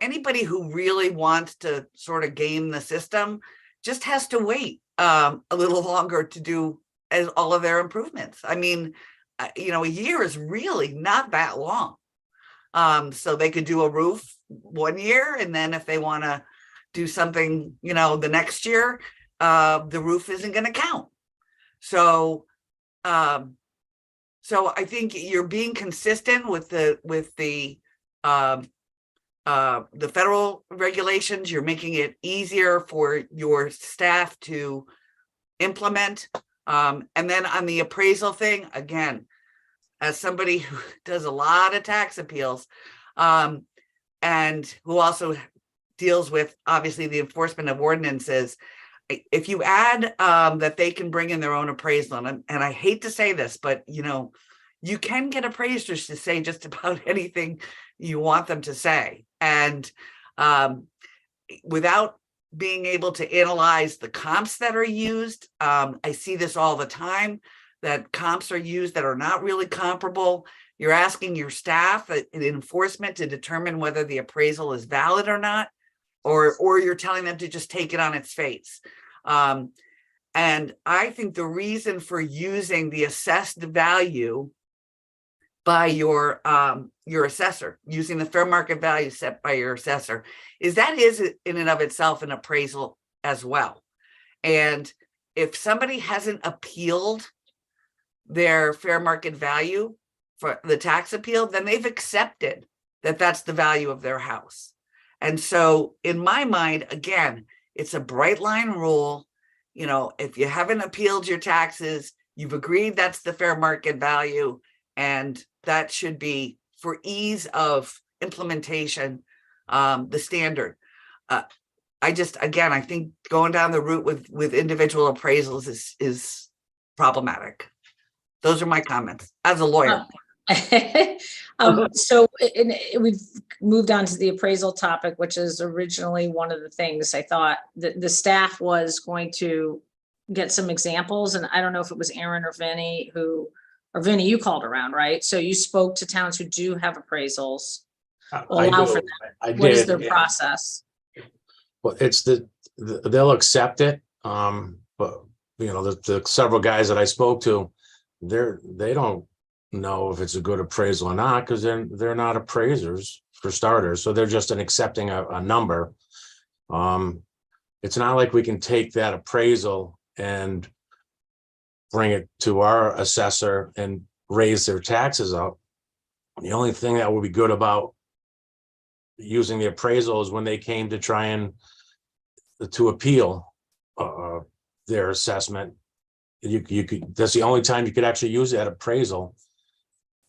anybody who really wants to sort of game the system just has to wait a little longer to do all of their improvements. I mean, a year is really not that long. So they could do a roof 1 year, and then if they want to do something, the next year, the roof isn't going to count. So I think you're being consistent with the federal regulations. You're making it easier for your staff to implement. And then on the appraisal thing, again, as somebody who does a lot of tax appeals, and who also deals with, obviously, the enforcement of ordinances, if you add that they can bring in their own appraisal, and I hate to say this, but you can get appraisers to say just about anything you want them to say. And Without being able to analyze the comps that are used, I see this all the time, that comps are used that are not really comparable. You're asking your staff in enforcement to determine whether the appraisal is valid or not, or you're telling them to just take it on its face. And I think the reason for using the assessed value by your assessor, using the fair market value set by your assessor, is that is in and of itself an appraisal as well. And if somebody hasn't appealed their fair market value for the tax appeal, then they've accepted that that's the value of their house. And so in my mind, again, it's a bright line rule. You know, if you haven't appealed your taxes, you've agreed that's the fair market value, and that should be, for ease of implementation, the standard. I think going down the route with individual appraisals is problematic. Those are my comments as a lawyer. So we've moved on to the appraisal topic, which is originally one of the things I thought that the staff was going to get some examples. And I don't know if it was Aaron or Vinny or Vinny, you called around, right? So you spoke to towns who do have appraisals. Allow for that. What is their process? Well, it's they'll accept it. But you know, the several guys that I spoke to, they don't know if it's a good appraisal or not, because they're not appraisers for starters. So they're just accepting a number. It's not like we can take that appraisal and bring it to our assessor and raise their taxes up. The only thing that would be good about using the appraisal is when they came to try and to appeal their assessment. You could, that's the only time you could actually use that appraisal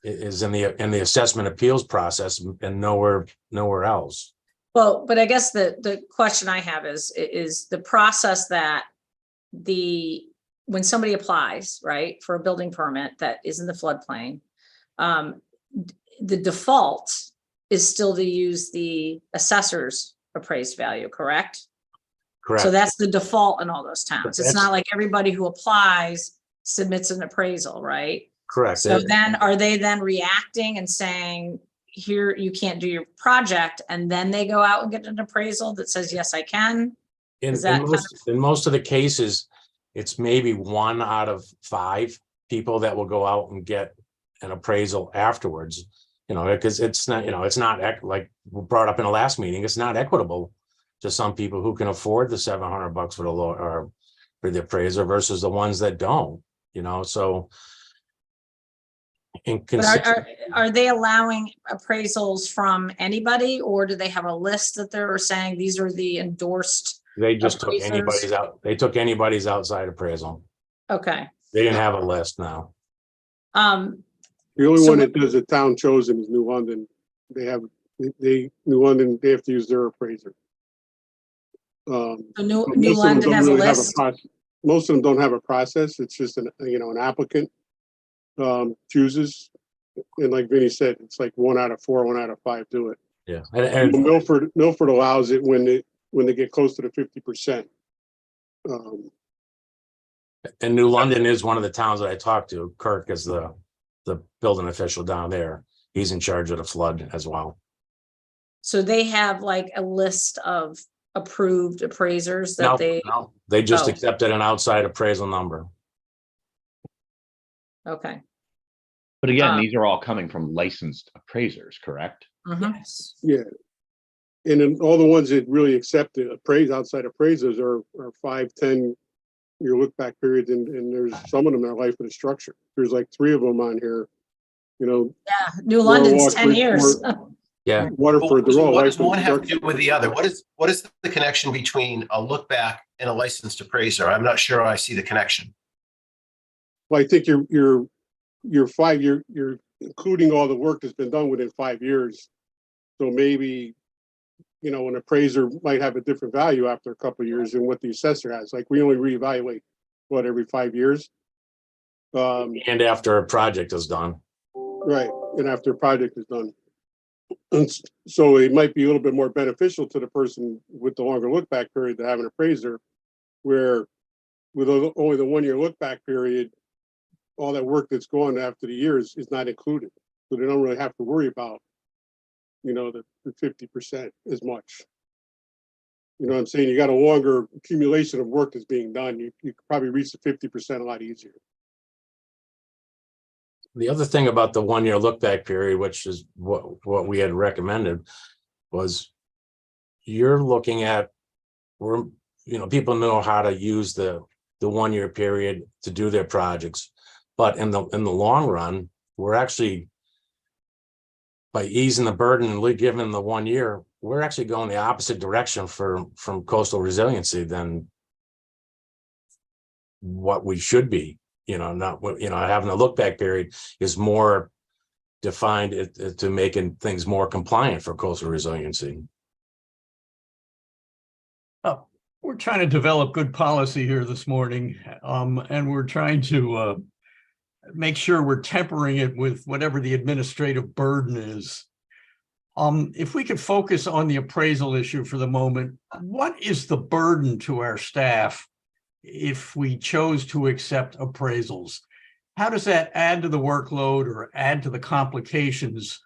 is in the assessment appeals process, and nowhere else. Well, but I guess the question I have is the process that when somebody applies, right, for a building permit that is in the floodplain, the default is still to use the assessor's appraised value, correct? Correct. So that's the default in all those towns. It's not like everybody who applies submits an appraisal, right? Correct. So then are they then reacting and saying, here, you can't do your project, and then they go out and get an appraisal that says, yes, I can? In most of the cases, it's maybe 1 out of 5 people that will go out and get an appraisal afterwards, you know, because it's not, you know, it's not like we brought up in the last meeting, it's not equitable to some people who can afford the $700 for the law or for the appraiser versus the ones that don't, you know, so. But are they allowing appraisals from anybody, or do they have a list that they're saying these are the endorsed? They just took appraisers? anybody's out. They took anybody's outside appraisal. Okay. They didn't have a list now. The only one that does a town chosen is New London. New London, they have to use their appraiser. New London has a list. Most of them don't have a process. It's just an applicant chooses, and like Vinny said, it's like 1 out of 4, 1 out of 5 do it. Yeah, and Milford allows it when they get close to the 50%. And New London is one of the towns that I talked to. Kirk is the building official down there. He's in charge of the flood as well. So they have like a list of approved appraisers that they just accepted an outside appraisal number. Okay. But again, these are all coming from licensed appraisers, correct? Yes. Yeah. And then all the ones that really accept the outside appraisers are 5, 10 year look back periods, and there's some of them that are life of the structure. There's like 3 of them on here, you know. Yeah, New London's 10 years. Yeah. Waterford, they're all What life does of one the have to structure. do with the other? What is the connection between a look back and a licensed appraiser? I'm not sure I see the connection. Well, I think you're including all the work that's been done within 5 years. So maybe, you know, an appraiser might have a different value after a couple of years than what the assessor has. Like, we only reevaluate every 5 years. And after a project is done. Right, and after a project is done. So it might be a little bit more beneficial to the person with the longer look back period to have an appraiser, where with only the 1 year look back period, all that work that's gone after the years is not included. So they don't really have to worry about, the 50% as much. You know what I'm saying? You got a longer accumulation of work that's being done. You could probably reach the 50% a lot easier. The other thing about the 1 year look back period, which is what we had recommended, was you're looking at, people know how to use the 1 year period to do their projects. But in the long run, we're actually, by easing the burden and giving the 1 year, we're actually going the opposite direction from coastal resiliency than what we should be. Having a look back period is more defined to making things more compliant for coastal resiliency. Oh, we're trying to develop good policy here this morning, and we're trying to make sure we're tempering it with whatever the administrative burden is. If we could focus on the appraisal issue for the moment, what is the burden to our staff if we chose to accept appraisals? How does that add to the workload or add to the complications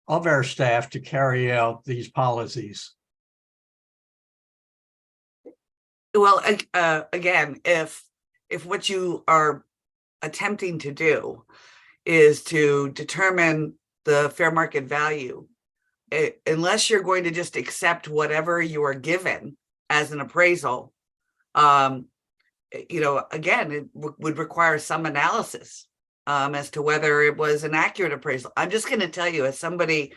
of our staff to carry out these policies? Well, again, if what you are attempting to do is to determine the fair market value, unless you're going to just accept whatever you are given as an appraisal, again, it would require some analysis as to whether it was an accurate appraisal. I'm just going to tell you, as somebody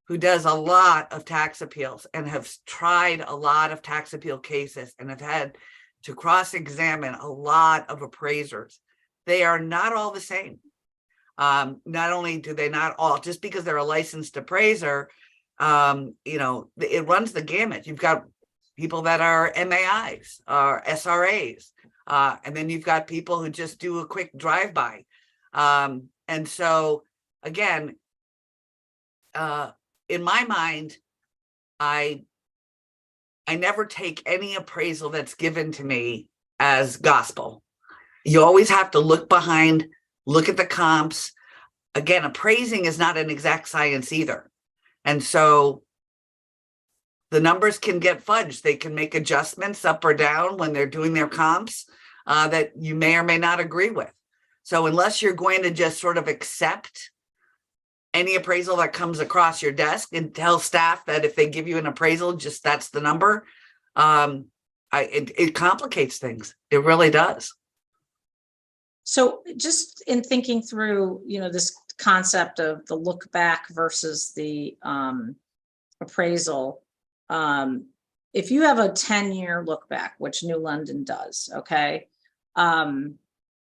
who does a lot of tax appeals and have tried a lot of tax appeal cases and have had to cross-examine a lot of appraisers, they are not all the same. Not only do they not all, just because they're a licensed appraiser, it runs the gamut. You've got people that are MAIs or SRAs, and then you've got people who just do a quick drive-by. And so, again, in my mind, I never take any appraisal that's given to me as gospel. You always have to look behind, look at the comps. Again, appraising is not an exact science either. And so the numbers can get fudged. They can make adjustments up or down when they're doing their comps that you may or may not agree with. So unless you're going to just sort of accept any appraisal that comes across your desk and tell staff that if they give you an appraisal, just that's the number, it complicates things. It really does. So just in thinking through, this concept of the look back versus the appraisal, if you have a 10-year look back, which New London does, okay,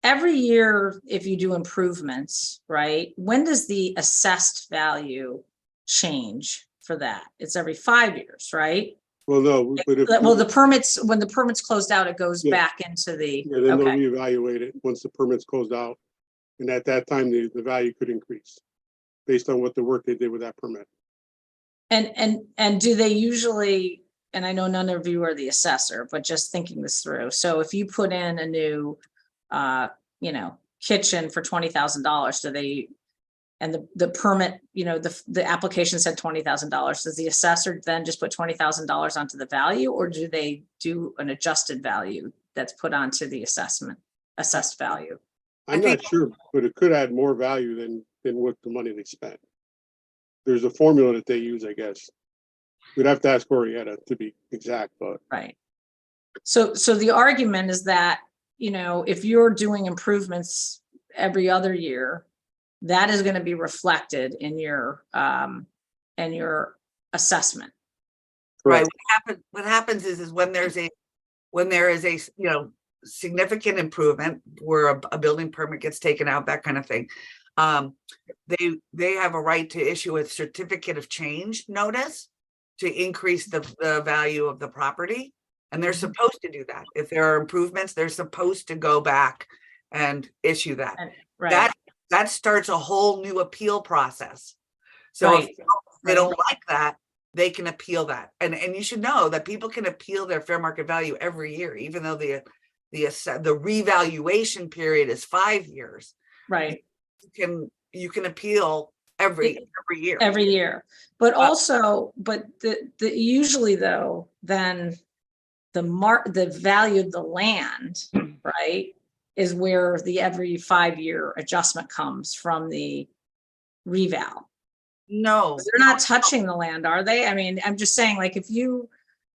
every year, if you do improvements, right, when does the assessed value change for that? It's every 5 years, right? Well, no, but when the permit's closed out, it goes back into the, then they'll reevaluate it once the permit's closed out. And at that time, the value could increase based on what the work they did with that permit. And do they usually, and I know none of you are the assessor, but just thinking this through. So if you put in a new, kitchen for $20,000, do they, and the permit, the application said $20,000, does the assessor then just put $20,000 onto the value, or do they do an adjusted value that's put onto the assessed value? I'm not sure, but it could add more value than what the money they spent. There's a formula that they use, I guess. We'd have to ask Orietta to be exact, but. Right. So the argument is that, if you're doing improvements every other year, that is going to be reflected in your assessment. Right. What happens is when there is a significant improvement where a building permit gets taken out, that kind of thing, they have a right to issue a certificate of change notice to increase the value of the property. And they're supposed to do that. If there are improvements, they're supposed to go back and issue that. Right. That starts a whole new appeal process. So they don't like that, they can appeal that. And you should know that people can appeal their fair market value every year, even though the revaluation period is 5 years. Right. You can appeal every year. Every year. But also, but the usually though, then the value of the land, right, is where the every 5-year adjustment comes from the reval. No, They're not touching the land, are they? I mean, I'm just saying, like, if you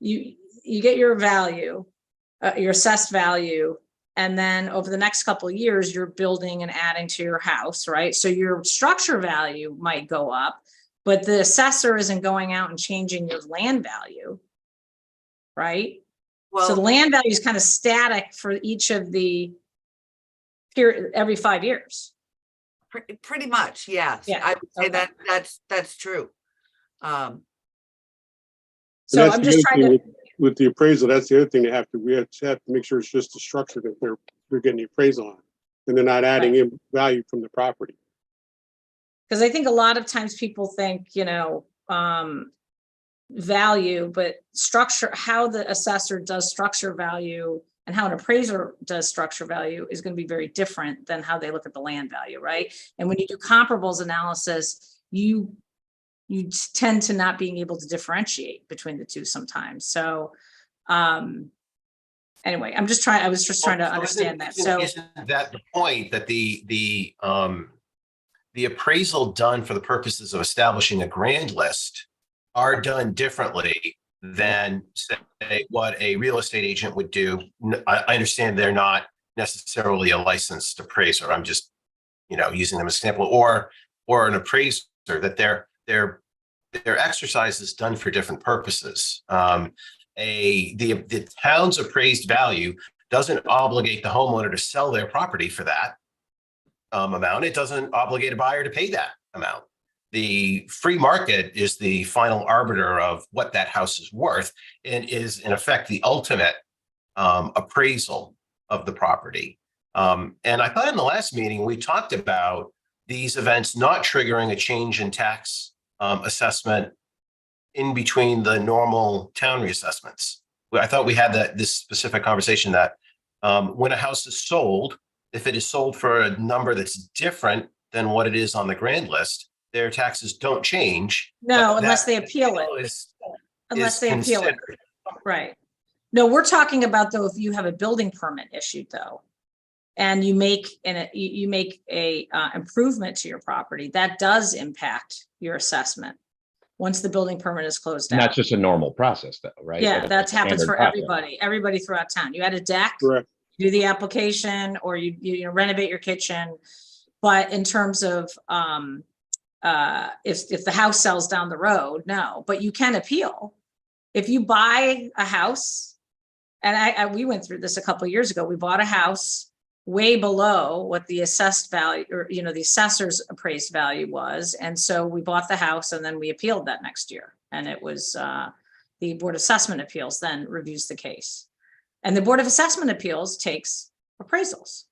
get your value, your assessed value, and then over the next couple of years, you're building and adding to your house, right? So your structure value might go up, but the assessor isn't going out and changing your land value, right? So the well, land value is kind of static for each of the period every 5 years. pretty much, yes. Yeah, I would say okay. that's true. So that's I'm the just other trying thing to, with the appraisal, that's the other thing we have to make sure it's just the structure that they're getting the appraisal on, and they're not adding in value from the property. because I think a lot of times people think, value, but structure, how the assessor does structure value and how an appraiser does structure value is going to be very different than how they look at the land value, right? And when you do comparables analysis, you tend to not being able to differentiate between the two sometimes. So anyway, I was just trying to understand that. So Isn't that the point, that the appraisal done for the purposes of establishing a grand list are done differently than, say, what a real estate agent would do? I understand they're not necessarily a licensed appraiser. I'm just, using them as an example, or an appraiser, that their exercise is done for different purposes. The town's appraised value doesn't obligate the homeowner to sell their property for that amount. It doesn't obligate a buyer to pay that amount. The free market is the final arbiter of what that house is worth, and is in effect the ultimate appraisal of the property. And I thought in the last meeting, we talked about these events not triggering a change in tax assessment in between the normal town reassessments. I thought we had this specific conversation that when a house is sold, if it is sold for a number that's different than what it is on the grand list, their taxes don't change. no, but unless that they appeal it. is Unless they appeal it. considered. Right. No, we're talking about though, if you have a building permit issued though, and you make a improvement to your property, that does impact your assessment once the building permit is closed And out. that's just a normal process though, right? Yeah, Like, that it's a happens standard for process. everybody throughout town. You add a deck, Correct. do the application, or you renovate your kitchen. But in terms of if the house sells down the road, no, but you can appeal. If you buy a house, and we went through this a couple of years ago, we bought a house way below what the assessed value, or the assessor's appraised value was. And so we bought the house and then we appealed that next year. And it was the Board of Assessment Appeals then reviews the case. And the Board of Assessment Appeals takes appraisals.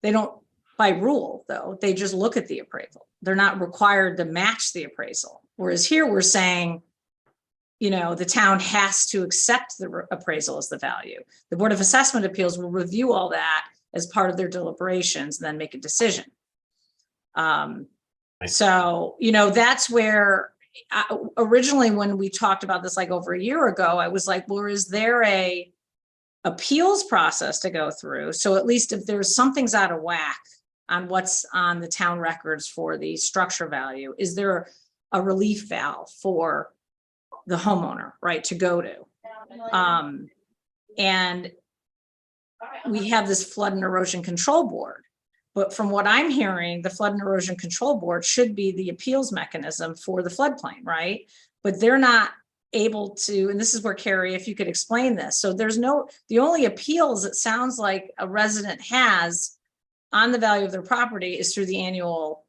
They don't, by rule though, they just look at the appraisal. They're not required to match the appraisal. Whereas here we're saying, the town has to accept the appraisal as the value. The Board of Assessment Appeals will review all that as part of their deliberations and then make a decision. So, that's where originally when we talked about this like over a year ago, I was like, well, is there a appeals process to go through? So at least if there's something's out of whack on what's on the town records for the structure value, is there a relief valve for the homeowner, right, to go to? And we have this flood and erosion control board, but from what I'm hearing, the flood and erosion control board should be the appeals mechanism for the floodplain, right? But they're not able to, and this is where, Carrie, if you could explain this. So the only appeals it sounds like a resident has on the value of their property is through the annual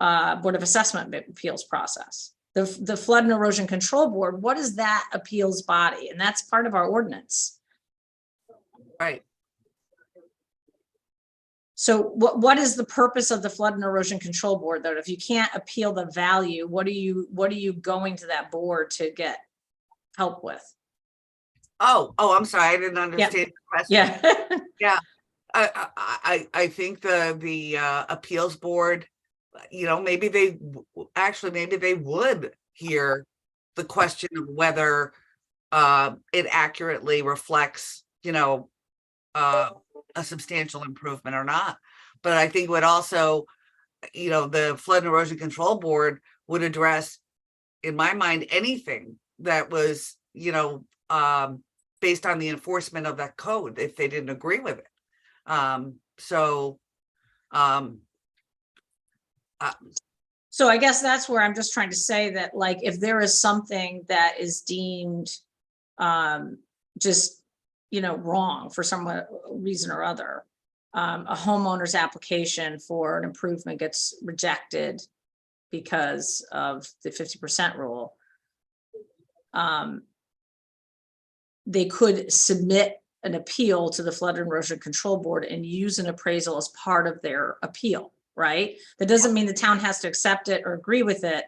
Board of Assessment appeals process. The Flood and Erosion Control Board, what is that appeals body? And that's part of our ordinance. Right. So what is the purpose of the flood and erosion control board though? If you can't appeal the value, what are you going to that board to get help with? Oh, I'm sorry, I didn't understand the question. Yeah. I think the appeals board, maybe they would hear the question of whether it accurately reflects, a substantial improvement or not. But I think would also, the flood and erosion control board would address, in my mind, anything that was, based on the enforcement of that code if they didn't agree with it. So I guess that's where I'm just trying to say that, like, if there is something that is deemed just, wrong for some reason or other, a homeowner's application for an improvement gets rejected because of the 50% rule, they could submit an appeal to the flood and erosion control board and use an appraisal as part of their appeal, right? That doesn't mean the town has to accept it or agree with it,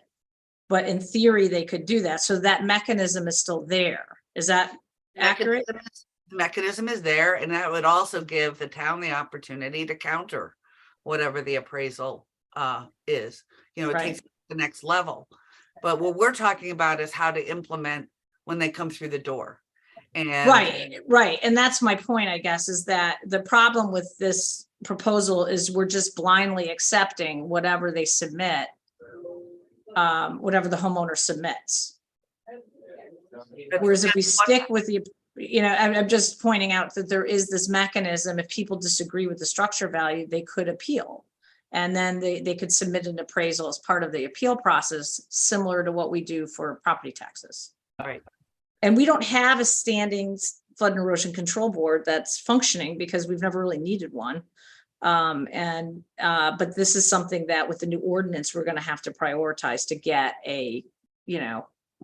but in theory, they could do that. So that mechanism is still there. Is that accurate? The mechanism is there, and that would also give the town the opportunity to counter whatever the appraisal is. It Right. takes it to the next level. But what we're talking about is how to implement when they come through the door. And Right. And that's my point, I guess, is that the problem with this proposal is we're just blindly accepting whatever they submit, whatever the homeowner submits. Whereas if we stick with the, I'm just pointing out that there is this mechanism. If people disagree with the structure value, they could appeal. And then they could submit an appraisal as part of the appeal process, similar to what we do for property taxes. Right. And we don't have a standing flood and erosion control board that's functioning because we've never really needed one. But this is something that with the new ordinance, we're going to have to prioritize to get an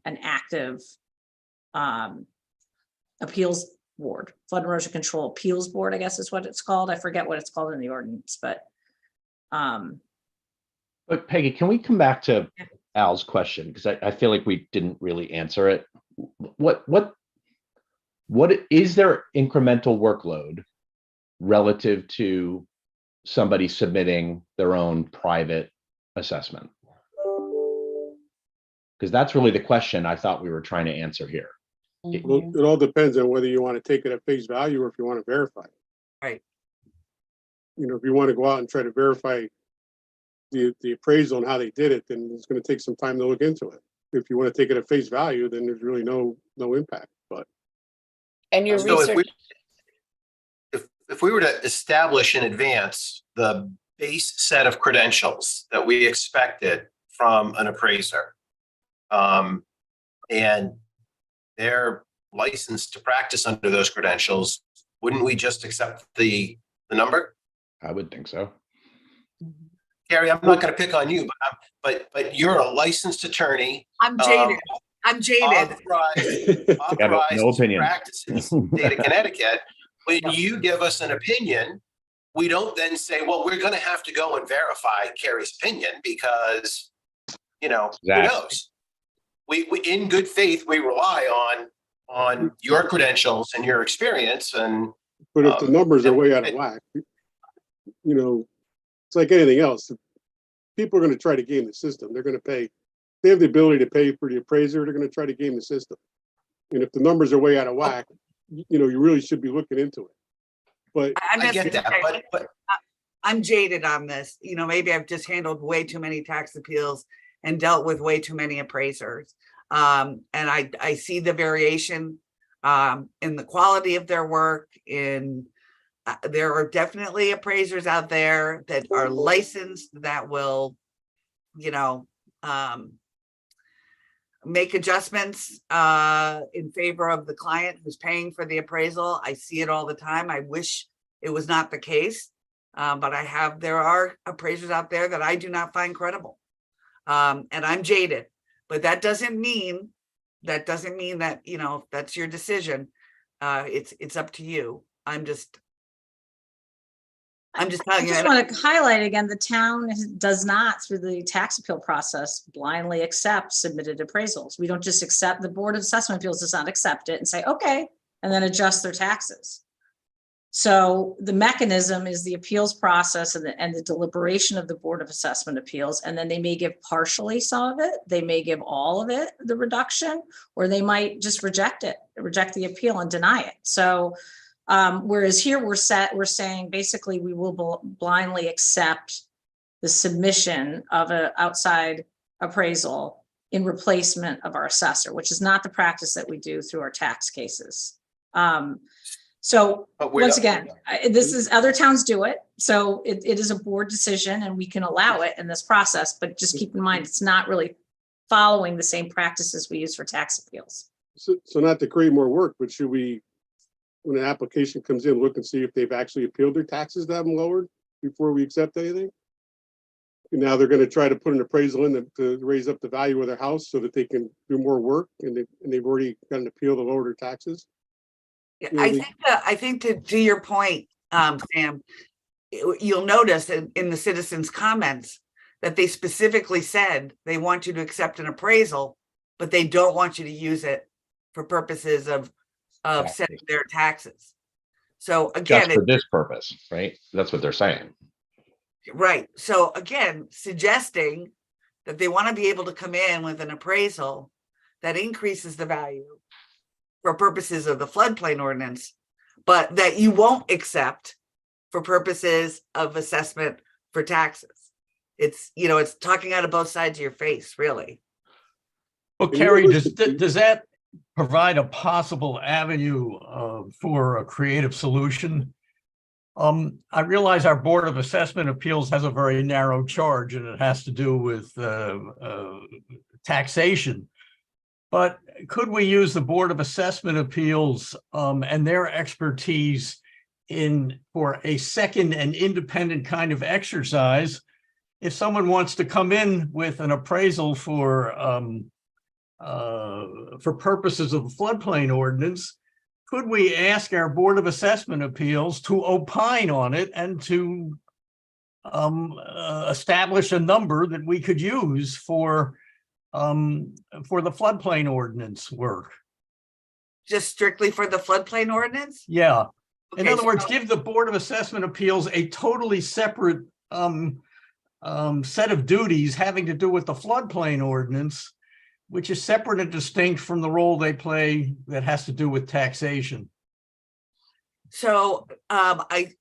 active appeals board, flood and erosion control appeals board, I guess is what it's called. I forget what it's called in the ordinance, but. But Peggy, can we come back to Al's question? Because I feel like we didn't really answer it. What is there incremental workload relative to somebody submitting their own private assessment? Because that's really the question I thought we were trying to answer here. Well, it all depends on whether you want to take it at face value or if you want to verify it. Right. If you want to go out and try to verify the appraisal and how they did it, then it's going to take some time to look into it. If you want to take it at face value, then there's really no impact. But And your So research, if we were to establish in advance the base set of credentials that we expected from an appraiser, and they're licensed to practice under those credentials, wouldn't we just accept the number? I would think so. Gary, I'm not going to pick on you, but you're a licensed attorney. I'm jaded. I'm jaded. Authorized no opinion. to practice in the state of Connecticut. When you give us an opinion, we don't then say, well, we're going to have to go and verify Carrie's opinion because, who knows? We in good faith, we rely on your credentials and your experience. But if the numbers are way out of whack, it's like anything else. People are going to try to game the system. They're going to pay. They have the ability to pay for the appraiser. They're going to try to game the system. And if the numbers are way out of whack, you really should be looking into it. But I get that, but I'm jaded on this. Maybe I've just handled way too many tax appeals and dealt with way too many appraisers. And I see the variation in the quality of their work. There are definitely appraisers out there that are licensed that will, make adjustments in favor of the client who's paying for the appraisal. I see it all the time. I wish it was not the case, but there are appraisers out there that I do not find credible. And I'm jaded, but that doesn't mean that, if that's your decision. It's up to you. I'm just I telling you. just want to highlight again, the town does not, through the tax appeal process, blindly accept submitted appraisals. We don't just accept, the Board of Assessment Appeals does not accept it and say, okay, and then adjust their taxes. So the mechanism is the appeals process and the deliberation of the Board of Assessment Appeals. And then they may give partially some of it. They may give all of it, the reduction, or they might just reject it, reject the appeal and deny it. So whereas here we're saying basically we will blindly accept the submission of an outside appraisal in replacement of our assessor, which is not the practice that we do through our tax cases. So once again, this is, other towns do it. So it is a board decision and we can allow it in this process, but just keep in mind, it's not really following the same practices we use for tax appeals. So not to create more work, but should we, when an application comes in, look and see if they've actually appealed their taxes to have them lowered before we accept anything? And now they're going to try to put an appraisal in to raise up the value of their house so that they can do more work, and they've already got an appeal to lower their taxes. Yeah, I think to your point, Sam, you'll notice in the citizens' comments that they specifically said they want you to accept an appraisal, but they don't want you to use it for purposes of setting their taxes. So again, Just for this purpose, right? That's what they're saying. right. So again, suggesting that they want to be able to come in with an appraisal that increases the value for purposes of the floodplain ordinance, but that you won't accept for purposes of assessment for taxes. It's, you know, it's talking out of both sides of your face, really. Well, Carrie, does that provide a possible avenue for a creative solution? I realize our Board of Assessment Appeals has a very narrow charge and it has to do with taxation. But could we use the Board of Assessment Appeals and their expertise for a second and independent kind of exercise? If someone wants to come in with an appraisal for purposes of the floodplain ordinance, could we ask our Board of Assessment Appeals to opine on it and to establish a number that we could use for the floodplain ordinance work? Just strictly for the floodplain ordinance? Yeah. In Okay, other words, give the Board of Assessment Appeals a totally separate set of duties having to do with the floodplain ordinance, which is separate and distinct from the role they play that has to do with taxation. So I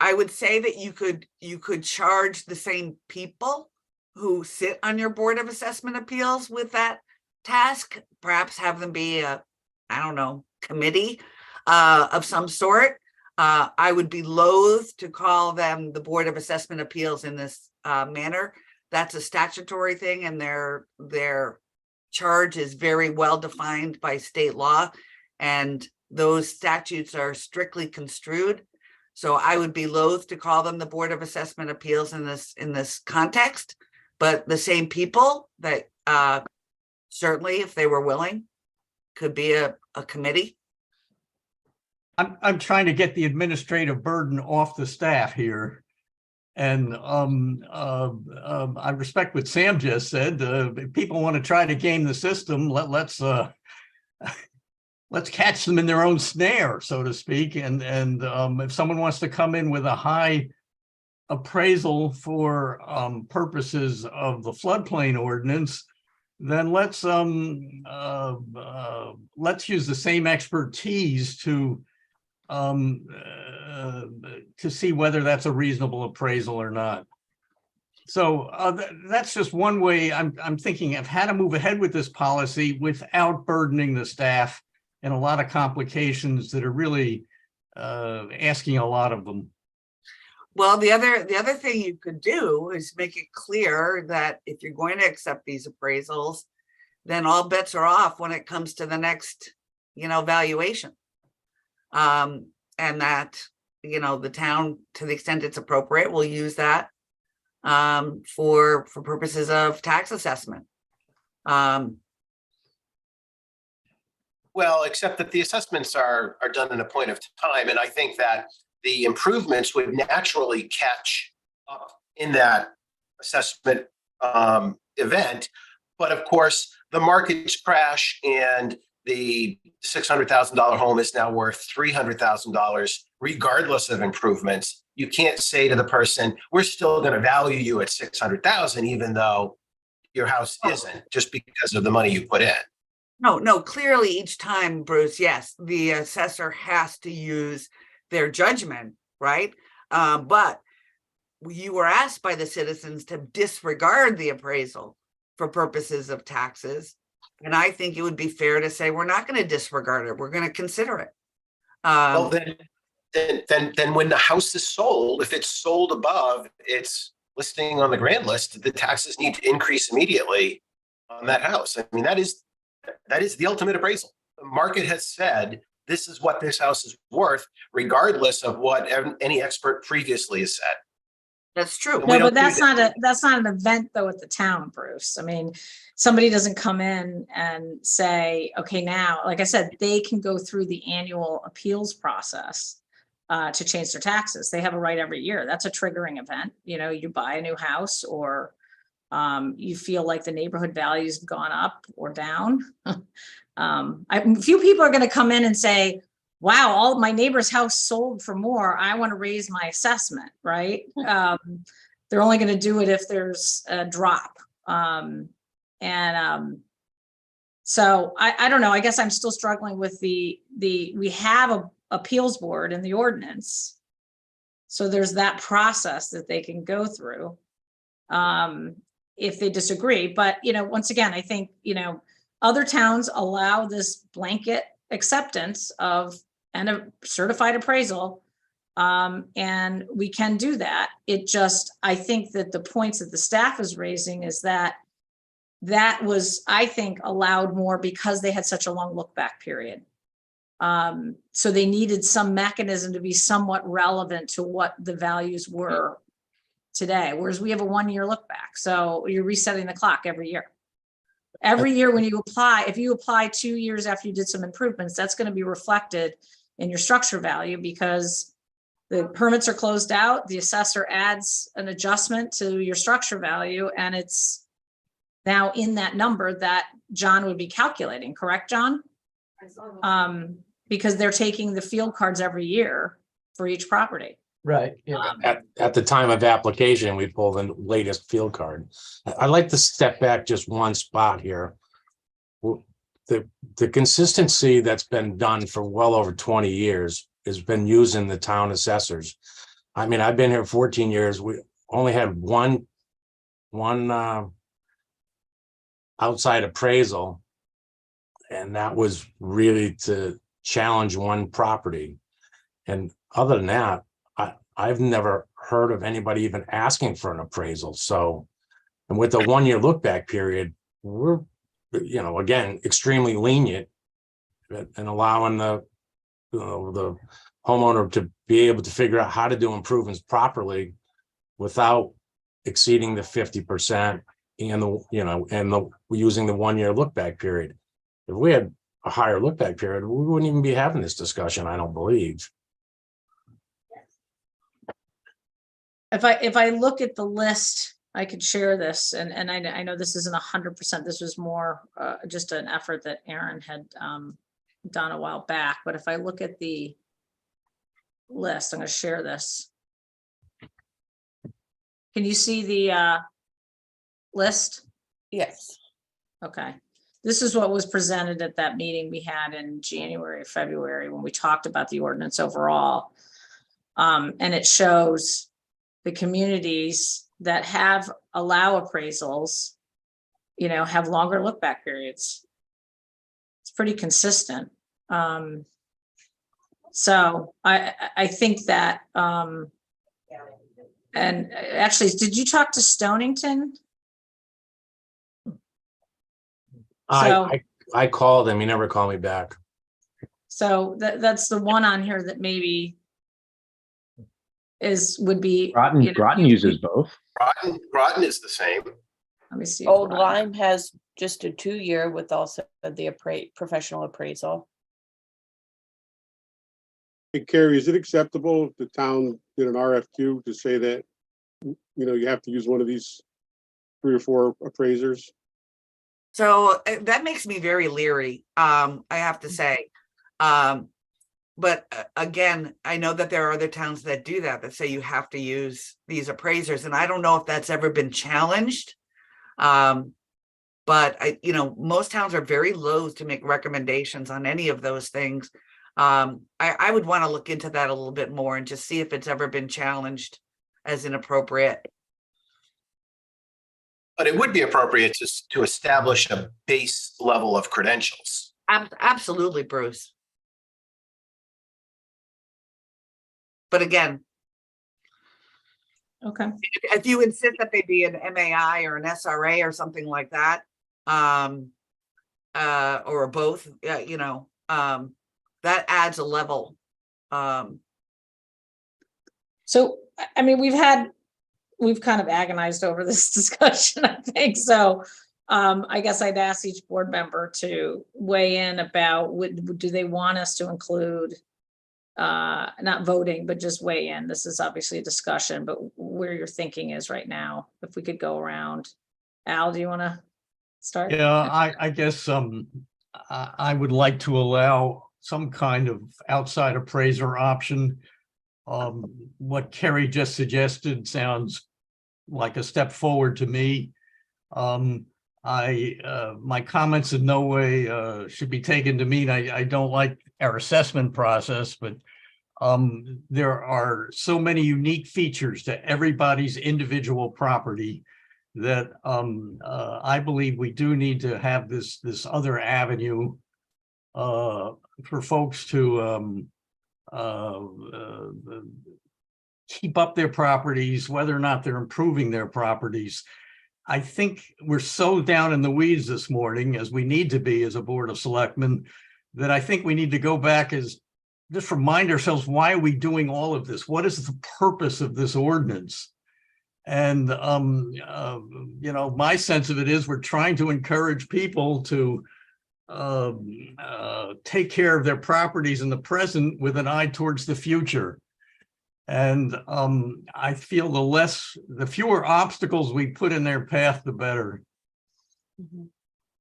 would say that you could charge the same people who sit on your Board of Assessment Appeals with that task, perhaps have them be a, I don't know, committee of some sort. I would be loath to call them the Board of Assessment Appeals in this manner. That's a statutory thing, and their charge is very well defined by state law, and those statutes are strictly construed. So I would be loath to call them the Board of Assessment Appeals in this context. But the same people that certainly, if they were willing, could be a committee. I'm trying to get the administrative burden off the staff here. And I respect what Sam just said. If people want to try to game the system, let's catch them in their own snare, so to speak. And if someone wants to come in with a high appraisal for purposes of the floodplain ordinance, then let's use the same expertise to see whether that's a reasonable appraisal or not. So that's just one way I'm thinking of how to move ahead with this policy without burdening the staff and a lot of complications that are really asking a lot of them. Well, the other thing you could do is make it clear that if you're going to accept these appraisals, then all bets are off when it comes to the next, valuation. And that, the town, to the extent it's appropriate, will use that for purposes of tax assessment. Well, except that the assessments are done in a point of time. And I think that the improvements would naturally catch up in that assessment event. But of course, the markets crash and the $600,000 home is now worth $300,000, regardless of improvements. You can't say to the person, we're still going to value you at $600,000, even though your house isn't, just because of the money you put in. No, clearly each time, Bruce, yes, the assessor has to use their judgment, right? But you were asked by the citizens to disregard the appraisal for purposes of taxes. And I think it would be fair to say, we're not going to disregard it. We're going to consider it. Well, then when the house is sold, if it's sold above its listing on the grand list, the taxes need to increase immediately on that house. I mean, that is the ultimate appraisal. The market has said, this is what this house is worth, regardless of what any expert previously has said. That's true. We No, don't but that's do that. not an event though at the town, Bruce. I mean, somebody doesn't come in and say, okay, now, like I said, they can go through the annual appeals process to change their taxes. They have a right every year. That's a triggering event. You know, you buy a new house or you feel like the neighborhood values have gone up or down. Few people are going to come in and say, wow, all my neighbor's house sold for more. I want to raise my assessment, right? They're only going to do it if there's a drop. So I don't know. I guess I'm still struggling with we have a appeals board in the ordinance. So there's that process that they can go through if they disagree. But, you know, once again, I think, you know, other towns allow this blanket acceptance of a certified appraisal. And we can do that. It just, I think that the points that the staff is raising is that was, I think, allowed more because they had such a long look back period. So they needed some mechanism to be somewhat relevant to what the values were today, whereas we have a 1-year look back. So you're resetting the clock every year. Every year when you apply, if you apply 2 years after you did some improvements, that's going to be reflected in your structure value because the permits are closed out, the assessor adds an adjustment to your structure value, and it's now in that number that John would be calculating, correct, John? Because they're taking the field cards every year for each property. Right. At the time of application, we pull the latest field card. I'd like to step back just one spot here. The consistency that's been done for well over 20 years has been using the town assessors. I mean, I've been here 14 years. We only had one outside appraisal, and that was really to challenge one property. And other than that, I've never heard of anybody even asking for an appraisal. So, and with the 1-year look back period, we're, you know, again, extremely lenient and allowing the homeowner to be able to figure out how to do improvements properly without exceeding the 50% and using the 1-year look back period. If we had a higher look back period, we wouldn't even be having this discussion, I don't believe. If I look at the list, I could share this, and I know this isn't 100%. This was more just an effort that Aaron had done a while back. But if I look at the list, I'm going to share this. Can you see the list? Yes. Okay. This is what was presented at that meeting we had in January, February, when we talked about the ordinance overall. And it shows the communities that allow appraisals, you know, have longer look back periods. It's pretty consistent. So I think that, and actually, did you talk to Stonington? I called him, he never called me back. So that's the one on here that maybe would be. Groton uses both. Groton is the same. Let me see. Old Lyme has just a 2-year with also the professional appraisal. Hey, Carrie, is it acceptable if the town did an RFQ to say that, you have to use one of these 3 or 4 appraisers? So that makes me very leery, I have to say. But again, I know that there are other towns that do that say you have to use these appraisers, and I don't know if that's ever been challenged. But most towns are very loath to make recommendations on any of those things. I would want to look into that a little bit more and just see if it's ever been challenged as inappropriate. But it would be appropriate to establish a base level of credentials. Absolutely, Bruce. But again, Okay. if you insist that they be an MAI or an SRA or something like that, or both, that adds a level. So, I mean, we've kind of agonized over this discussion, I think. So I guess I'd ask each board member to weigh in about, do they want us to include, not voting, but just weigh in. This is obviously a discussion, but where your thinking is right now, if we could go around. Al, do you want to start? Yeah, I guess I would like to allow some kind of outside appraiser option. What Kerry just suggested sounds like a step forward to me. My comments in no way should be taken to mean I don't like our assessment process, but there are so many unique features to everybody's individual property that I believe we do need to have this other avenue for folks to keep up their properties, whether or not they're improving their properties. I think we're so down in the weeds this morning, as we need to be as a Board of Selectmen, that I think we need to go back as just remind ourselves, why are we doing all of this? What is the purpose of this ordinance? And my sense of it is we're trying to encourage people to take care of their properties in the present with an eye towards the future. And I feel the fewer obstacles we put in their path, the better. Mhm.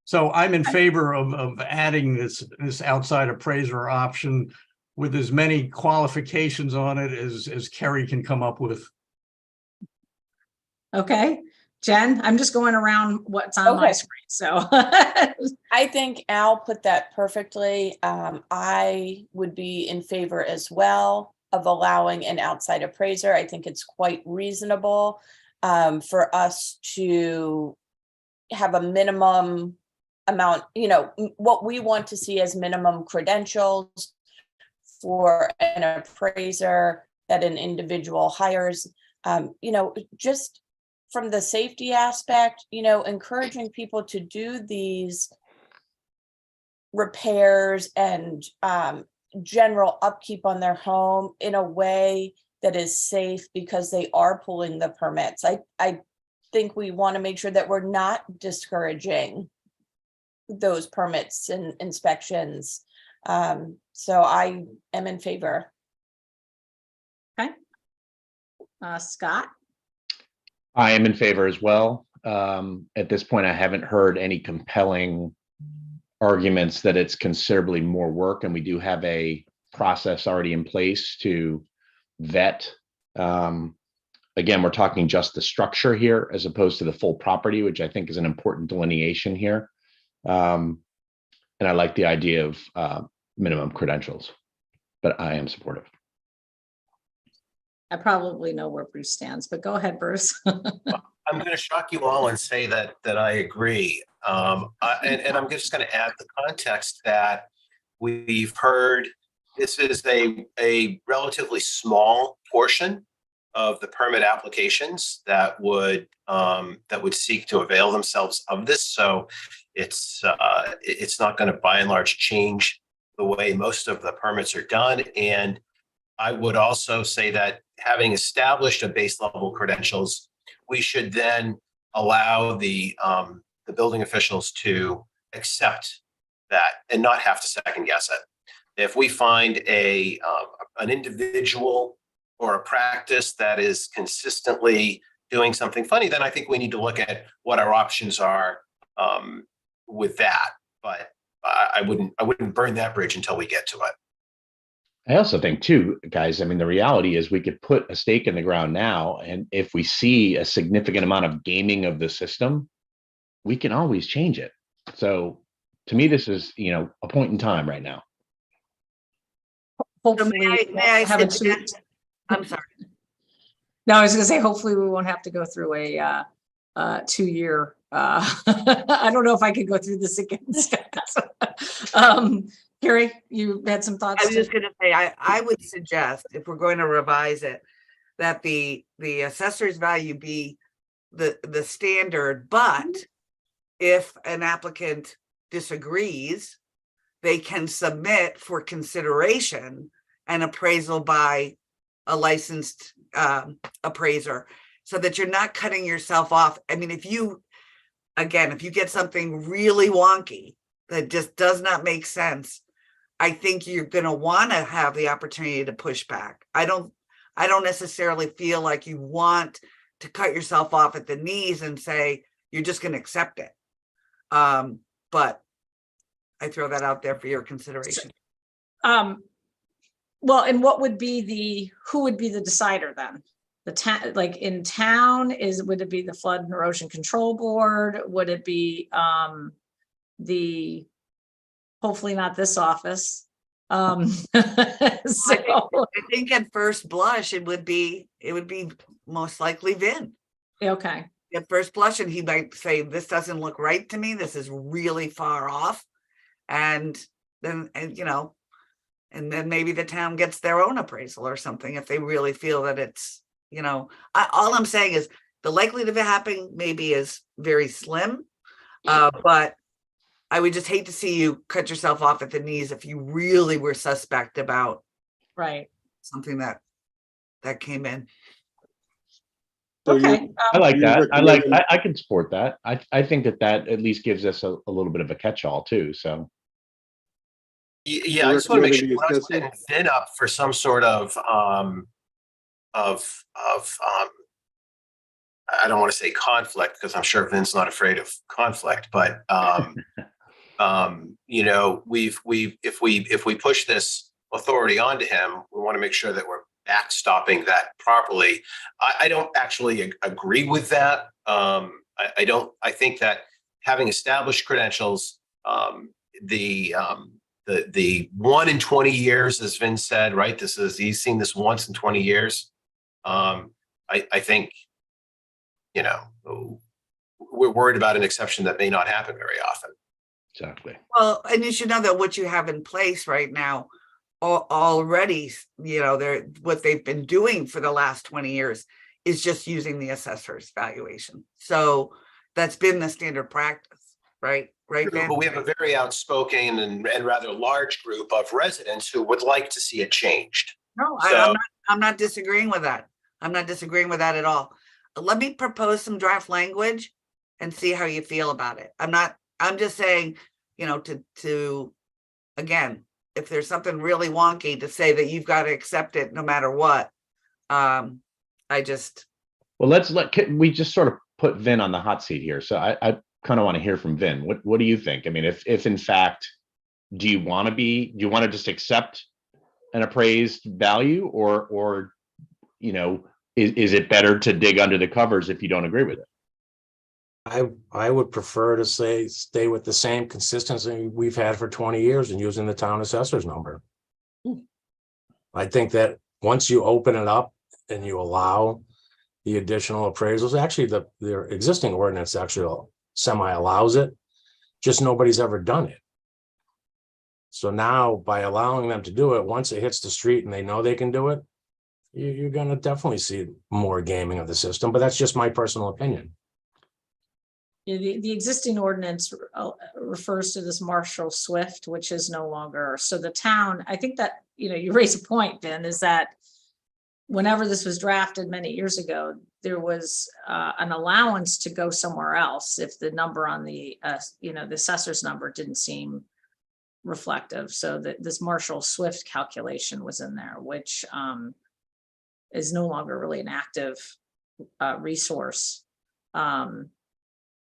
So I'm in favor of adding this outside appraiser option with as many qualifications on it as Kerry can come up with. Okay, Jen, I'm just going around what's on my Okay. screen, so. I think Al put that perfectly. I would be in favor as well of allowing an outside appraiser. I think it's quite reasonable for us to have a minimum amount, what we want to see as minimum credentials for an appraiser that an individual hires, just from the safety aspect, encouraging people to do these repairs and general upkeep on their home in a way that is safe, because they are pulling the permits. I think we want to make sure that we're not discouraging those permits and inspections. So I am in favor. Okay. Scott? I am in favor as well. At this point, I haven't heard any compelling arguments that it's considerably more work, and we do have a process already in place to vet. Again, we're talking just the structure here as opposed to the full property, which I think is an important delineation here. And I like the idea of minimum credentials, but I am supportive. I probably know where Bruce stands, but go ahead, Bruce. I'm going to shock you all and say that I agree. And I'm just going to add the context that we've heard this is a relatively small portion of the permit applications that would seek to avail themselves of this. So it's not going to by and large change the way most of the permits are done. And I would also say that having established a base level credentials, we should then allow the building officials to accept that and not have to second guess it. If we find an individual or a practice that is consistently doing something funny, then I think we need to look at what our options are with that. But I wouldn't burn that bridge until we get to it. I also think too, guys, I mean, the reality is we could put a stake in the ground now, and if we see a significant amount of gaming of the system, we can always change it. So to me, this is, a point in time right now. So Hopefully, may I have it suggest- I'm sorry. No, I was gonna say, hopefully we won't have to go through a 2-year, I don't know if I could go through this again. Carrie, you had some thoughts? I was just gonna say, I would suggest, if we're going to revise it, that the assessor's value be the standard, but if an applicant disagrees, they can submit for consideration an appraisal by a licensed appraiser, so that you're not cutting yourself off. I mean, if you get something really wonky that just does not make sense, I think you're going to want to have the opportunity to push back. I don't necessarily feel like you want to cut yourself off at the knees and say you're just going to accept it. But I throw that out there for your consideration. Well, and what would be who would be the decider then? The town, like in town, would it be the Flood and Erosion Control Board? Would it be hopefully not this office? So I think at first blush it would be most likely Vin. okay. At first blush, and he might say, this doesn't look right to me, this is really far off. And then then maybe the town gets their own appraisal or something if they really feel that it's, all I'm saying is the likelihood of it happening maybe is very slim. But I would just hate to see you cut yourself off at the knees if you really were suspect about Right. something that came in. So Okay. I like you that. recommend- I can support that. I think that at least gives us a little bit of a catch-all too. So Yeah, I just want to make sure recommending we're the not setting Vin up for some sort of I don't want to say conflict, because I'm sure Vin's not afraid of conflict, but if we push this authority onto him, we want to make sure that we're backstopping that properly. I don't actually agree with that. I think that having established credentials, the 1 in 20 years, as Vin said, right? He's seen this once in 20 years. I think, we're worried about an exception that may not happen very often. exactly. Well, and you should know that what you have in place right now already, what they've been doing for the last 20 years is just using the assessor's valuation. So that's been the standard practice, right? Right. But we have a very outspoken and rather large group of residents who would like to see it changed. No, So- I'm not disagreeing with that. I'm not disagreeing with that at all. Let me propose some draft language and see how you feel about it. I'm just saying, to again, if there's something really wonky, to say that you've got to accept it no matter what. Well, we just sort of put Vin on the hot seat here. So I kind of want to hear from Vin. What do you think? I mean, if in fact, do you want to just accept an appraised value, or is it better to dig under the covers if you don't agree with it? I would prefer to stay with the same consistency we've had for 20 years and using the town assessor's number. I think that once you open it up and you allow the additional appraisals, actually their existing ordinance actually semi allows it, just nobody's ever done it. So now by allowing them to do it, once it hits the street and they know they can do it, you're going to definitely see more gaming of the system, but that's just my personal opinion. The existing ordinance refers to this Marshall Swift, which is no longer. So the town, I think that, you raise a point, Ben, is that whenever this was drafted many years ago, there was an allowance to go somewhere else if the number on the, the assessor's number didn't seem reflective. So that this Marshall Swift calculation was in there, which is no longer really an active resource. So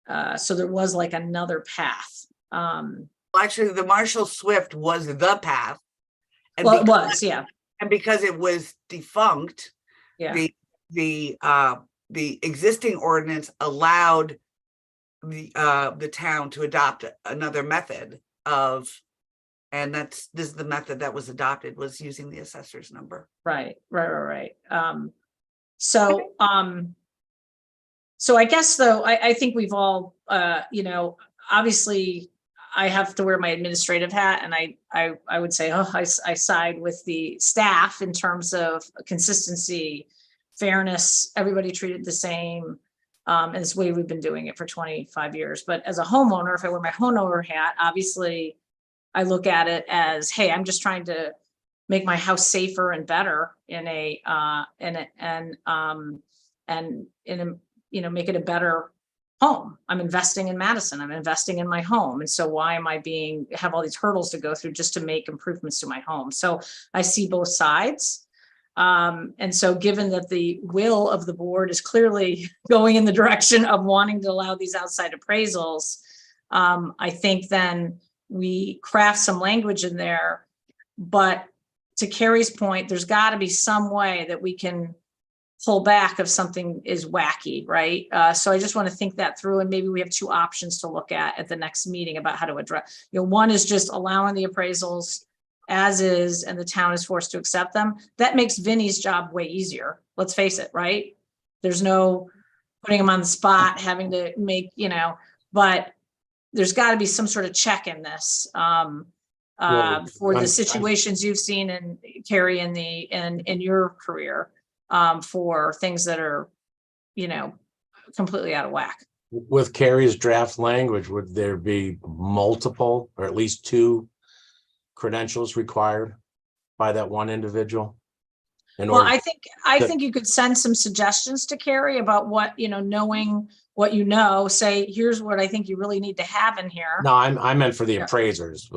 there was like another path. Well, actually, the Marshall Swift was the path. And Well, it because- was, yeah, And because it was defunct, yeah, the existing ordinance allowed the town to adopt another method of, and this is the method that was adopted, was using the assessor's number. right. So I guess though, I think we've all, obviously I have to wear my administrative hat, and I would say, I side with the staff in terms of consistency, fairness, everybody treated the same. And it's the way we've been doing it for 25 years. But as a homeowner, if I wear my homeowner hat, obviously I look at it as, hey, I'm just trying to make my house safer and better make it a better home. I'm investing in Madison. I'm investing in my home. And so why am I have all these hurdles to go through just to make improvements to my home? So I see both sides. And so given that the will of the board is clearly going in the direction of wanting to allow these outside appraisals, I think then we craft some language in there. But to Carrie's point, there's got to be some way that we can pull back if something is wacky, right? So I just want to think that through, and maybe we have two options to look at the next meeting about how to address. One is just allowing the appraisals as is, and the town is forced to accept them. That makes Vinny's job way easier. Let's face it, right? There's no putting him on the spot, having to make, but there's got to be some sort of check in this for the situations you've seen in Carrie in your career. For things that are, completely out of whack. With Carrie's draft language, would there be multiple or at least two credentials required by that one individual? Well, I think you could send some suggestions to Carrie about what, knowing what say, here's what I think you really need to have in here. No, I meant for the appraisers,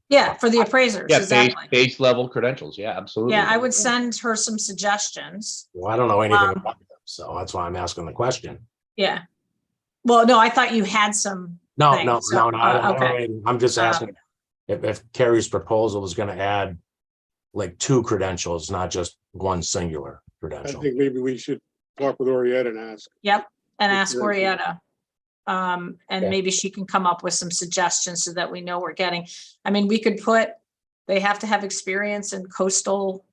Yeah, for the appraisers, Yeah, exactly. base level credentials. Yeah, absolutely. Yeah, I would send her some suggestions. Well, I don't know anything about them, so that's why I'm asking the question. Yeah. Well, no, I thought you had some. No, things, so, okay. I'm just asking if Carrie's proposal is going to add like two credentials, not just one singular I credential. think maybe we should talk with Orietta and ask. Yep, and ask Orietta. And Yeah. maybe she can come up with some suggestions so that we know we're getting. I mean, we could put, they have to have experience in coastal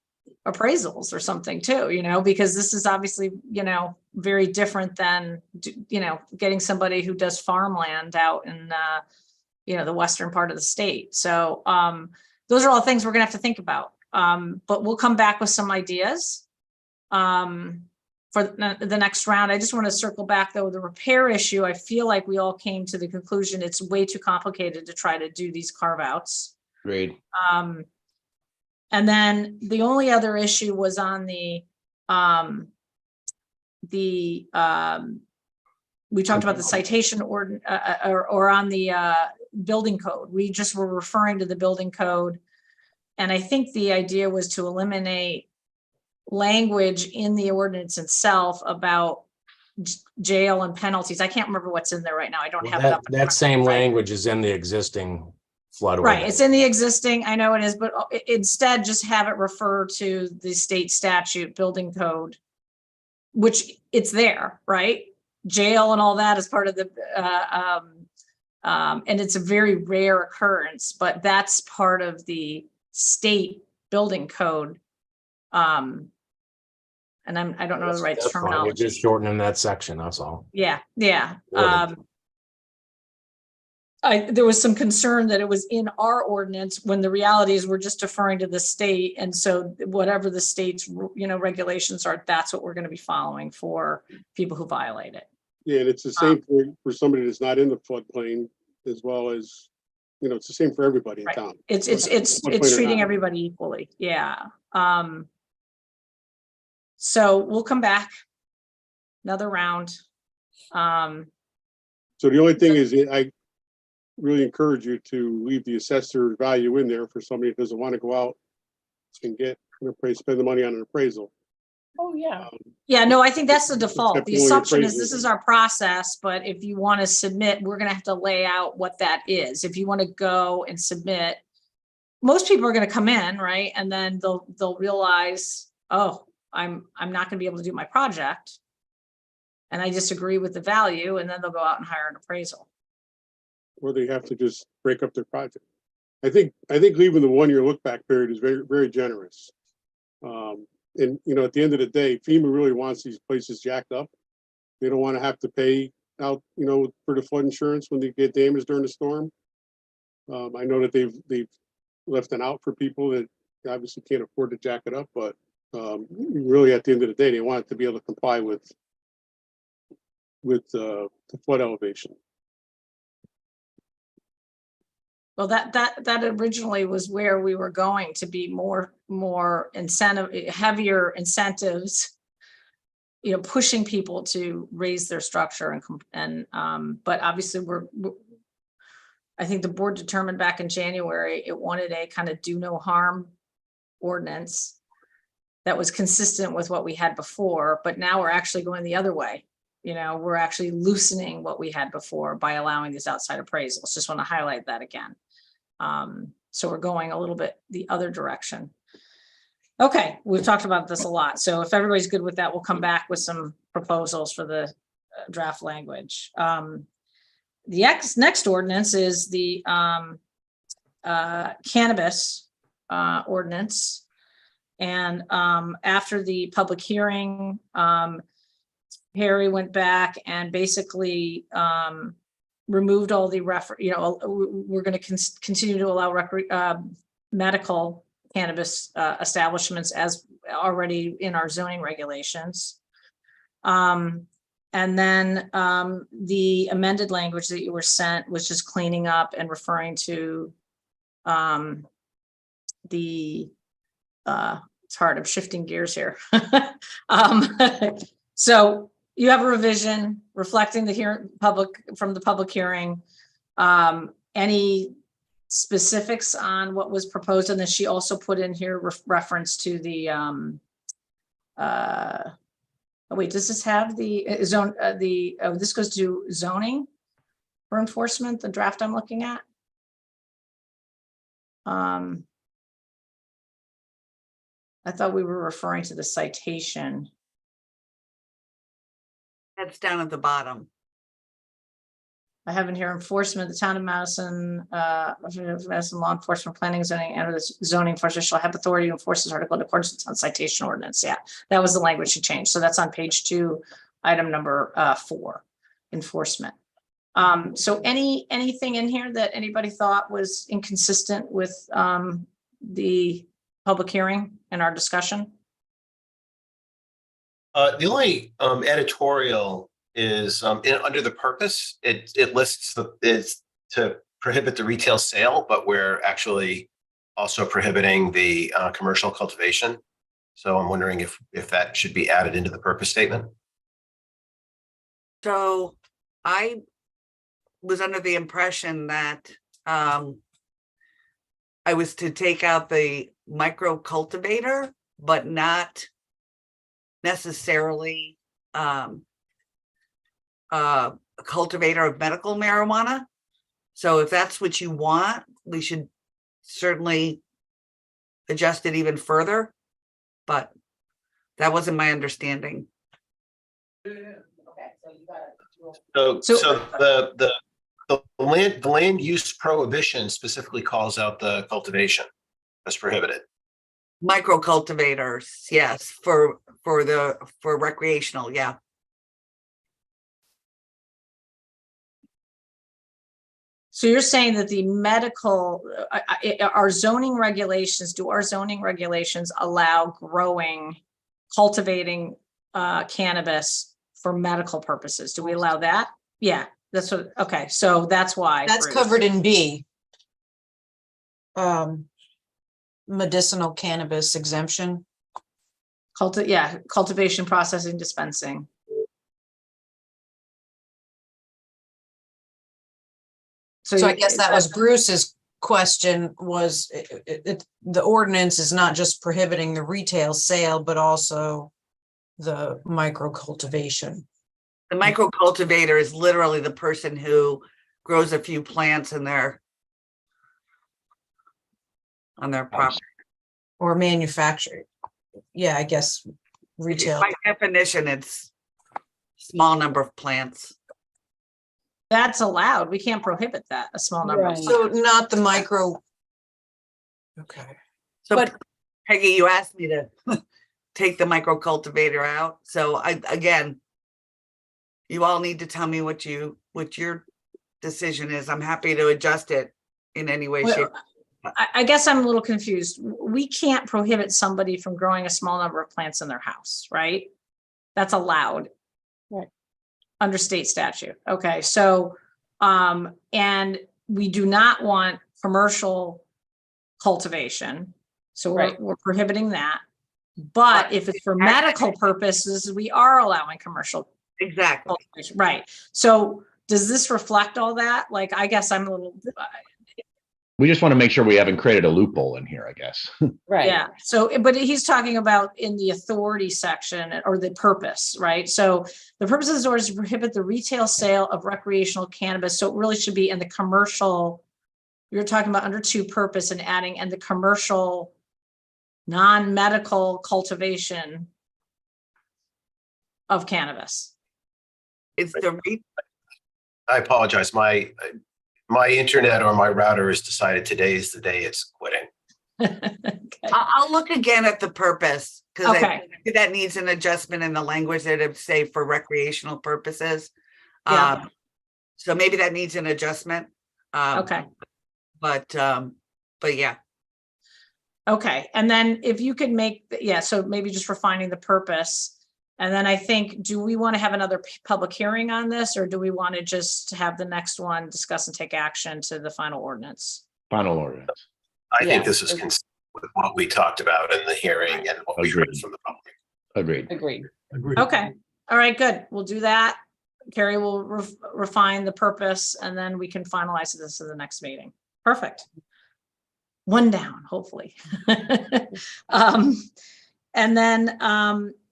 appraisals or something too, because this is obviously, very different than, getting somebody who does farmland out in, the western part of the state. So those are all things we're gonna have to think about. But we'll come back with some ideas for the next round. I just want to circle back though, the repair issue. I feel like we all came to the conclusion it's way too complicated to try to do these carve outs. Great. And then the only other issue was on we talked about the citation or on the building code. We just were referring to the building code. And I think the idea was to eliminate language in the ordinance itself about jail and penalties. I can't remember what's in there right now. I don't have it up. That same language is in the existing flood Right, ordinance. it's in the existing, I know it is, but instead just have it refer to the state statute building code, which it's there, right? Jail and all that is part of the, and it's a very rare occurrence, but that's part of the state building code. And I don't know the right That's fine. We're terminology. just shortening that section, that's all. Yeah. Ordinance. There was some concern that it was in our ordinance when the reality is we're just deferring to the state. And so whatever the state's, regulations are, that's what we're going to be following for people who violate it. Yeah, and it's the same for somebody that's not in the floodplain as well as, it's the same for everybody in Right. town. It's Floodplain or treating not. everybody equally. Yeah. So we'll come back another round. So the only thing is, really encourage you to leave the assessor value in there for somebody that doesn't want to go out and get an appraisal, spend the money on an appraisal. Oh, yeah. Yeah, no, I think that's the default. Except The the only assumption is appraisal. this is our process, but if you want to submit, we're gonna have to lay out what that is. If you want to go and submit, most people are gonna come in, right? And then they'll realize, oh, I'm not gonna be able to do my project. And I disagree with the value, and then they'll go out and hire an appraisal. Or they have to just break up their project. I think leaving the 1 year look back period is very, very generous. And you know, at the end of the day, FEMA really wants these places jacked up. They don't want to have to pay out, you know, for the flood insurance when they get damaged during the storm. I know that they've left an out for people that obviously can't afford to jack it up, but really at the end of the day, they want it to be able to comply with the flood elevation. Well, that originally was where we were going to be more incentive, heavier incentives, you know, pushing people to raise their structure but obviously I think the board determined back in January, it wanted a kind of do no harm ordinance that was consistent with what we had before, but now we're actually going the other way. You know, we're actually loosening what we had before by allowing these outside appraisals. Just want to highlight that again. So we're going a little bit the other direction. Okay, we've talked about this a lot. So if everybody's good with that, we'll come back with some proposals for the draft language. The next ordinance is the cannabis ordinance. And after the public hearing, Harry went back and basically removed all the we're going to continue to allow medical cannabis establishments as already in our zoning regulations. And then the amended language that you were sent was just cleaning up and referring to it's hard, I'm shifting gears here. So you have a revision reflecting the public hearing. Any specifics on what was proposed? And then she also put in here reference to the wait, does this have the zone, this goes to zoning for enforcement, the draft I'm looking at? I thought we were referring to the citation. That's down at the bottom. I have in here enforcement, the town of Madison, Madison law enforcement, planning, zoning, and the zoning enforcement shall have authority to enforce this article in accordance with the town citation ordinance. Yeah, that was the language she changed. So that's on page 2, item number 4, enforcement. So anything in here that anybody thought was inconsistent with the public hearing and our discussion? The only editorial is under the purpose, it lists it's to prohibit the retail sale, but we're actually also prohibiting the commercial cultivation. So I'm wondering if that should be added into the purpose statement. So I was under the impression that I was to take out the micro cultivator, but not necessarily a cultivator of medical marijuana. So if that's what you want, we should certainly adjust it even further, but that wasn't my understanding. So the land use prohibition specifically calls out the cultivation as prohibited. Micro cultivators, yes, for recreational, yeah. So you're saying that the medical, our zoning regulations, do our zoning regulations allow growing, cultivating cannabis for medical purposes? Do we allow that? Yeah, that's what, okay, so that's why. That's Bruce. covered in B. Medicinal cannabis exemption. Cultivation, processing, dispensing. So I guess that was Bruce's question was, the ordinance is not just prohibiting the retail sale, but also the micro cultivation. The micro cultivator is literally the person who grows a few plants on their property. Or manufacturing. Yeah, I guess retail. By definition, it's small number of plants. That's allowed. We can't prohibit that, a small number. of Right. So not the micro. Okay. So But- Peggy, you asked me to take the micro cultivator out. So again, you all need to tell me what your decision is. I'm happy to adjust it in any way, Well, shape. I guess I'm a little confused. We can't prohibit somebody from growing a small number of plants in their house, right? That's allowed. Right. Under state statute. Okay, so, and we do not want commercial cultivation. So Right. we're prohibiting that. But if it's for medical purposes, we are allowing commercial Exactly. cultivation, right? So does this reflect all that? Like, I guess I'm a little, We just want to make sure we haven't created a loophole in here, I guess. Right. yeah. So, but he's talking about in the authority section or the purpose, right? So the purpose of this order is to prohibit the retail sale of recreational cannabis. So it really should be in the commercial. You're talking about under 2 purpose and adding and the commercial non-medical cultivation of cannabis. It's the I apologize. My internet or my router has decided today is the day it's quitting. Okay. I'll look again at the purpose because Okay. I think that needs an adjustment in the language that it say for recreational purposes. Yeah. So maybe that needs an adjustment. Okay. But yeah, Okay. And then if you could make, yeah, so maybe just refining the purpose. And then I think, do we want to have another public hearing on this, or do we want to just have the next one discuss and take action to the final ordinance? Final ordinance. I Yeah. think this is consistent with what we talked about in the hearing and what we heard Agreed. from the public. Agreed. Agreed. Agreed. Okay. All right, good. We'll do that. Carrie will refine the purpose and then we can finalize this in the next meeting. Perfect. One down, hopefully. And then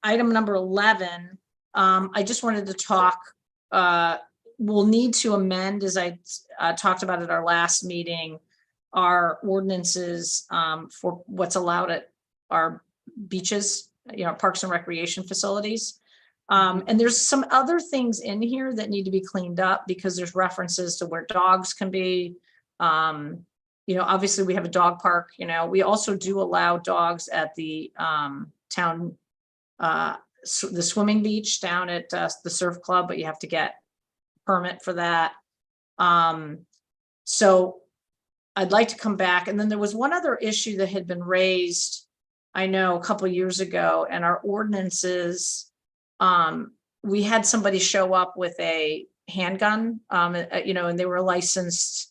item number 11, I just wanted to talk, we'll need to amend, as I talked about at our last meeting, our ordinances for what's allowed at our beaches, parks and recreation facilities. And there's some other things in here that need to be cleaned up because there's references to where dogs can be. Obviously we have a dog park, we also do allow dogs at the town, the swimming beach down at the surf club, but you have to get permit for that. So I'd like to come back. And then there was one other issue that had been raised, I know, a couple of years ago, and our ordinances, we had somebody show up with a handgun, and they were licensed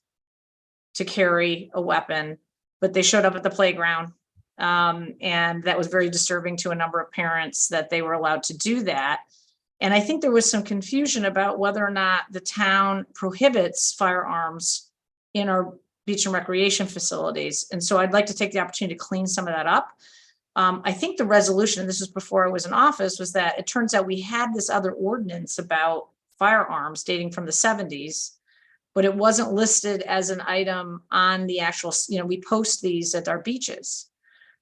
to carry a weapon, but they showed up at the playground. And that was very disturbing to a number of parents that they were allowed to do that. And I think there was some confusion about whether or not the town prohibits firearms in our beach and recreation facilities. And so I'd like to take the opportunity to clean some of that up. I think the resolution, and this was before I was in office, was that it turns out we had this other ordinance about firearms dating from the 70s, but it wasn't listed as an item on the actual, we post these at our beaches.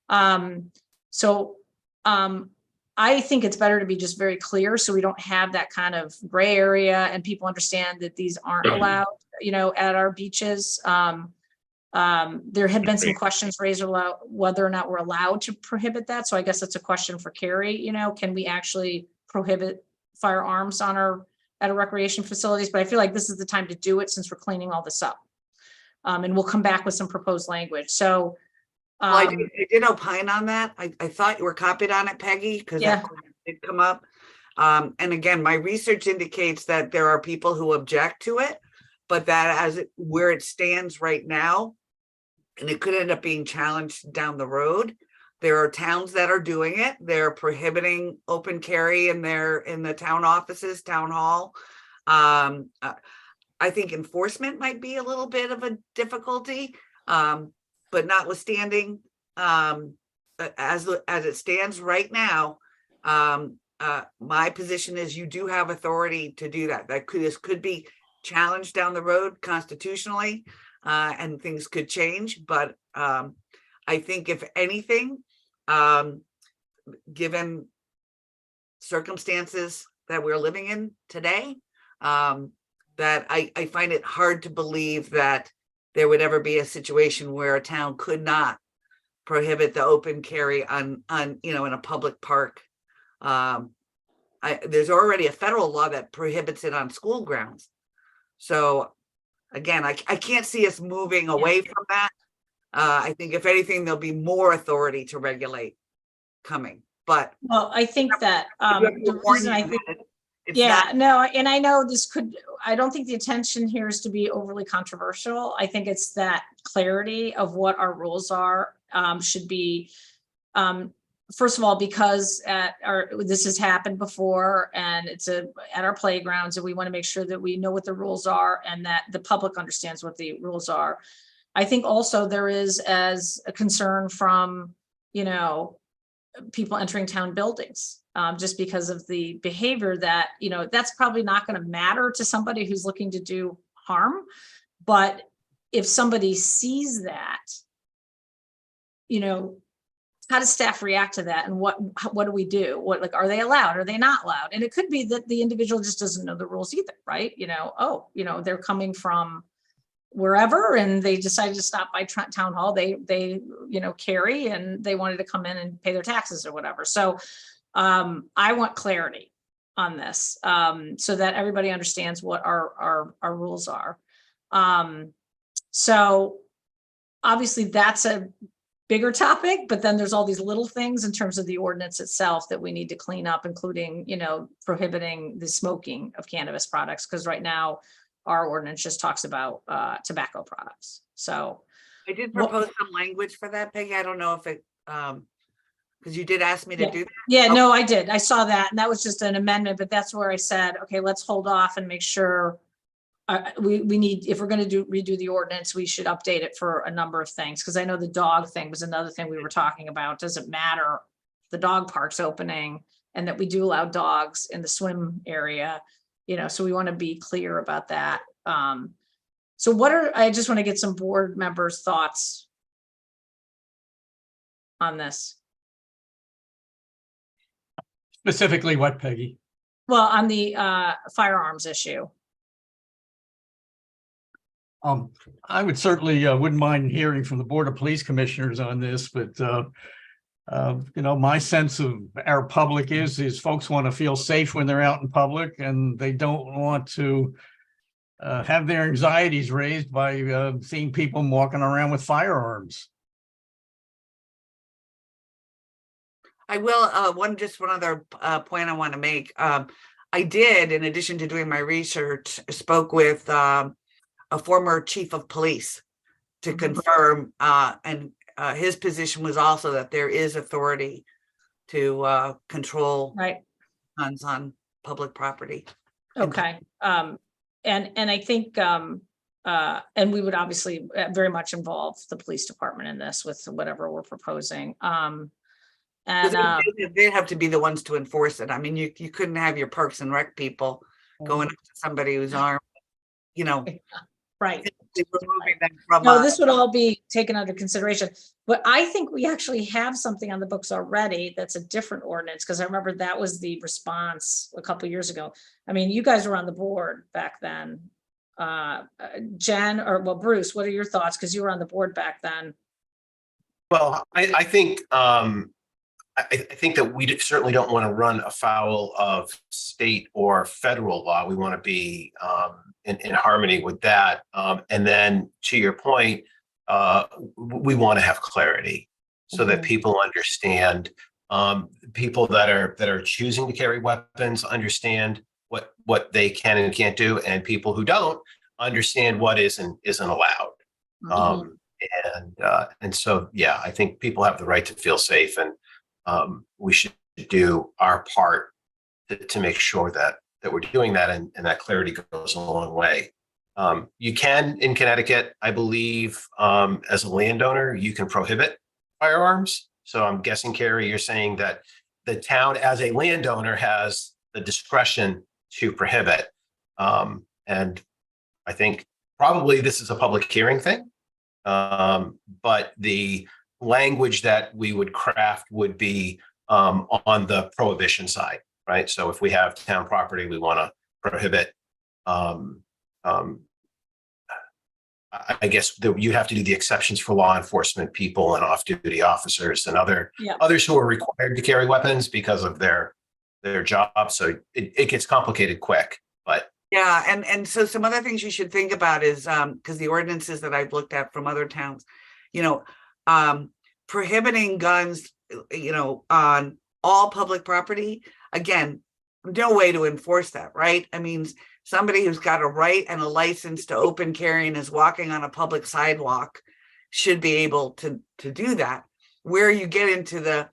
I think it's better to be just very clear so we don't have that kind of gray area and people understand that these aren't allowed, at our beaches. There had been some questions raised about whether or not we're allowed to prohibit that. So I guess that's a question for Carrie, can we actually prohibit firearms on at our recreation facilities? But I feel like this is the time to do it since we're cleaning all this up. And we'll come back with some proposed language. So well, I did opine on that. I thought you were copied on it, Peggy, because Yeah. that did come up. And again, my research indicates that there are people who object to it, but that where it stands right now, and it could end up being challenged down the road. There are towns that are doing it. They're prohibiting open carry in the town offices, town hall. I think enforcement might be a little bit of a difficulty. But notwithstanding, as it stands right now, my position is you do have authority to do that. This could be challenged down the road constitutionally, and things could change. But I think if anything, given circumstances that we're living in today, that I find it hard to believe that there would ever be a situation where a town could not prohibit the open carry on in a public park. There's already a federal law that prohibits it on school grounds. So again, I can't see us moving away from that. I think if anything, there'll be more authority to regulate coming. But well, I think that the reason I think, and I know I don't think the intention here is to be overly controversial. I think it's that clarity of what our rules are should be, first of all, because this has happened before and it's at our playgrounds, and we want to make sure that we know what the rules are and that the public understands what the rules are. I think also there is as a concern from, people entering town buildings, just because of the behavior that, that's probably not going to matter to somebody who's looking to do harm. But if somebody sees that, how does staff react to that? And what do we do? Are they allowed? Are they not allowed? And it could be that the individual just doesn't know the rules either, right? They're coming from wherever and they decided to stop by town hall. They carry and they wanted to come in and pay their taxes or whatever. So I want clarity on this, so that everybody understands what our rules are. So obviously that's a bigger topic, but then there's all these little things in terms of the ordinance itself that we need to clean up, including, prohibiting the smoking of cannabis products. Because right now our ordinance just talks about tobacco products. So I did propose some language for that, Peggy. I don't know if it, because you did ask me to do that. Yeah, no, I did. I saw that. And that was just an amendment, but that's where I said, okay, let's hold off and make sure we need, if we're going to redo the ordinance, we should update it for a number of things. Because I know the dog thing was another thing we were talking about. Doesn't matter the dog park's opening and that we do allow dogs in the swim area, so we want to be clear about that. So I just want to get some board members' thoughts on this. Specifically what, Peggy? Well, on the firearms issue. I would certainly wouldn't mind hearing from the Board of Police Commissioners on this, but my sense of our public is folks want to feel safe when they're out in public, and they don't want to have their anxieties raised by seeing people walking around with firearms. I will, one other point I want to make. I did, in addition to doing my research, spoke with a former chief of police to confirm, and his position was also that there is authority to control guns on public property. Okay. And I think, and we would obviously very much involve the police department in this with whatever we're proposing. And they have to be the ones to enforce it. I mean, you couldn't have your Parks and Rec people going up to somebody who's armed, right. Removing them from. No, this would all be taken under consideration, but I think we actually have something on the books already that's a different ordinance, because I remember that was the response a couple of years ago. I mean, you guys were on the board back then. Jen, Bruce, what are your thoughts? Because you were on the board back then. Well, I think I think that we certainly don't want to run afoul of state or federal law. We want to be in harmony with that. And then to your point, we want to have clarity so that people understand, people that are choosing to carry weapons understand what they can and can't do, and people who don't understand what isn't allowed. And so, yeah, I think people have the right to feel safe, and we should do our part to make sure that we're doing that, and that clarity goes a long way. You can, in Connecticut, I believe, as a landowner, you can prohibit firearms. So I'm guessing, Carrie, you're saying that the town as a landowner has the discretion to prohibit. And I think probably this is a public hearing thing. But the language that we would craft would be on the prohibition side, right? So if we have town property, we want to prohibit I guess you'd have to do the exceptions for law enforcement people and off-duty officers and others who are required to carry weapons because of their job. So it gets complicated quick, but. Yeah, and so some other things you should think about is, because the ordinances that I've looked at from other towns, prohibiting guns, on all public property, again, no way to enforce that, right? I mean, somebody who's got a right and a license to open carry and is walking on a public sidewalk should be able to do that. Where you get into the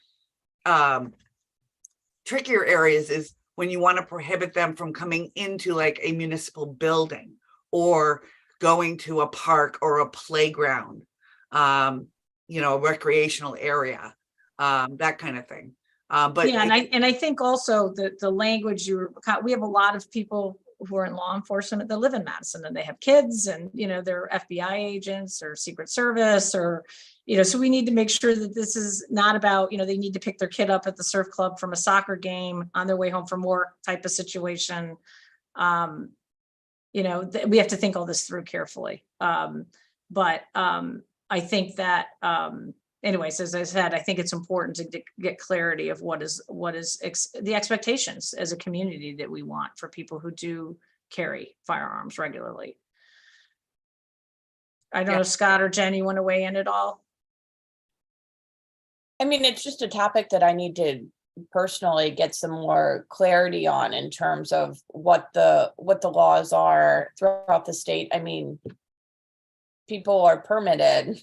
trickier areas is when you want to prohibit them from coming into like a municipal building or going to a park or a playground, a recreational area, that kind of thing. But yeah, and I think also that the language we have a lot of people who are in law enforcement that live in Madison and they have kids and, they're FBI agents or Secret Service or, so we need to make sure that this is not about, they need to pick their kid up at the surf club from a soccer game on their way home from work type of situation. We have to think all this through carefully. But I think that, anyways, as I said, I think it's important to get clarity of what is the expectations as a community that we want for people who do carry firearms regularly. I don't know, Scott or Jen, you want to weigh in at all? I mean, it's just a topic that I need to personally get some more clarity on in terms of what the laws are throughout the state. I mean, people are permitted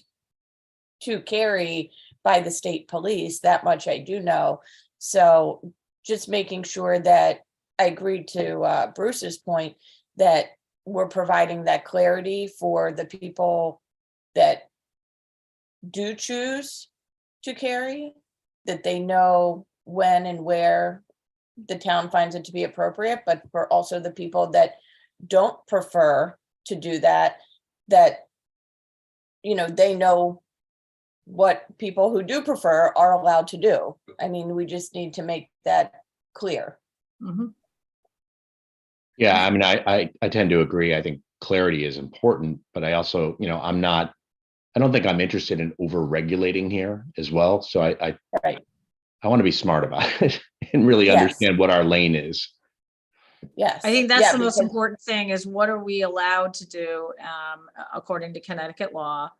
to carry by the state police, that much I do know. So just making sure that I agree to Bruce's point that we're providing that clarity for the people that do choose to carry, that they know when and where the town finds it to be appropriate, but for also the people that don't prefer to do that, they know what people who do prefer are allowed to do. I mean, we just need to make that clear. Mm-hmm. Yeah, I mean, I tend to agree. I think clarity is important, but I also, I don't think I'm interested in over-regulating here as well. So I want to be smart about it and really understand what our lane is. Yes. I think that's the most important thing is what are we allowed to do according to Connecticut law?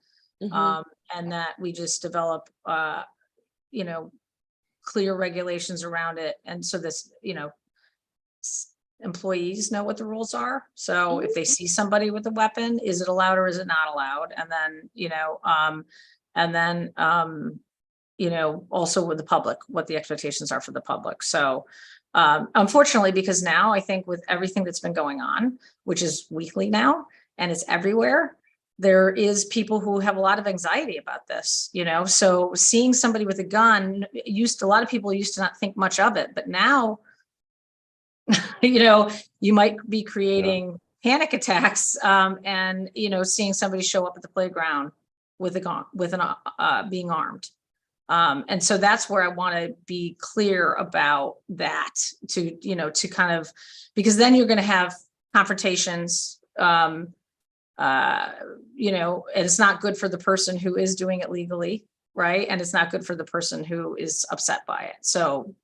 And that we just develop, clear regulations around it. And so this, employees know what the rules are. So if they see somebody with a weapon, is it allowed or is it not allowed? And then, also with the public, what the expectations are for the public. So unfortunately, because now I think with everything that's been going on, which is weekly now, and it's everywhere, there is people who have a lot of anxiety about this, so seeing somebody with a gun a lot of people used to not think much of it, but now, you might be creating panic attacks, and, seeing somebody show up at the playground with a gun, being armed. And so that's where I want to be clear about that to kind of, because then you're going to have confrontations, and it's not good for the person who is doing it legally, right? And it's not good for the person who is upset by it. So,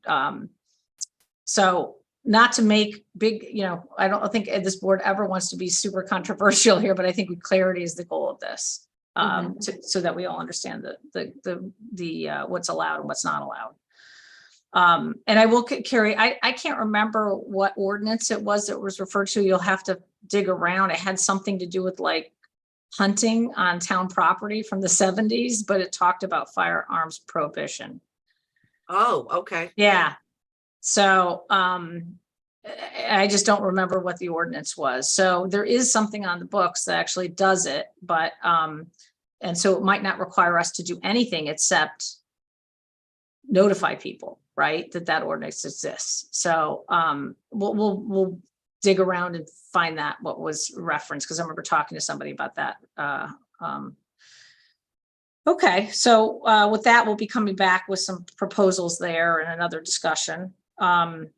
not to make big, I don't think this board ever wants to be super controversial here, but I think clarity is the goal of this, so that we all understand the what's allowed and what's not allowed. And I will carry, I can't remember what ordinance it was that was referred to. You'll have to dig around. It had something to do with like hunting on town property from the 70s, but it talked about firearms prohibition. Oh, okay. Yeah. So, I just don't remember what the ordinance was. So there is something on the books that actually does it, but, and so it might not require us to do anything except notify people, right, that ordinance exists. So, we'll dig around and find that what was referenced, because I remember talking to somebody about that. Okay, so, with that, we'll be coming back with some proposals there and another discussion. And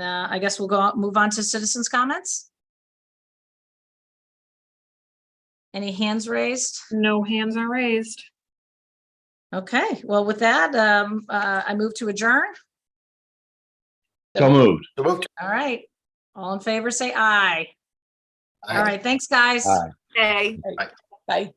I guess we'll move on to citizens' comments. Any hands raised? No hands are raised. Okay, well, with that, I move to adjourn. So moved. So moved. All right, all in favor, say aye. Aye. All right, thanks, guys. Aye. Okay. Bye.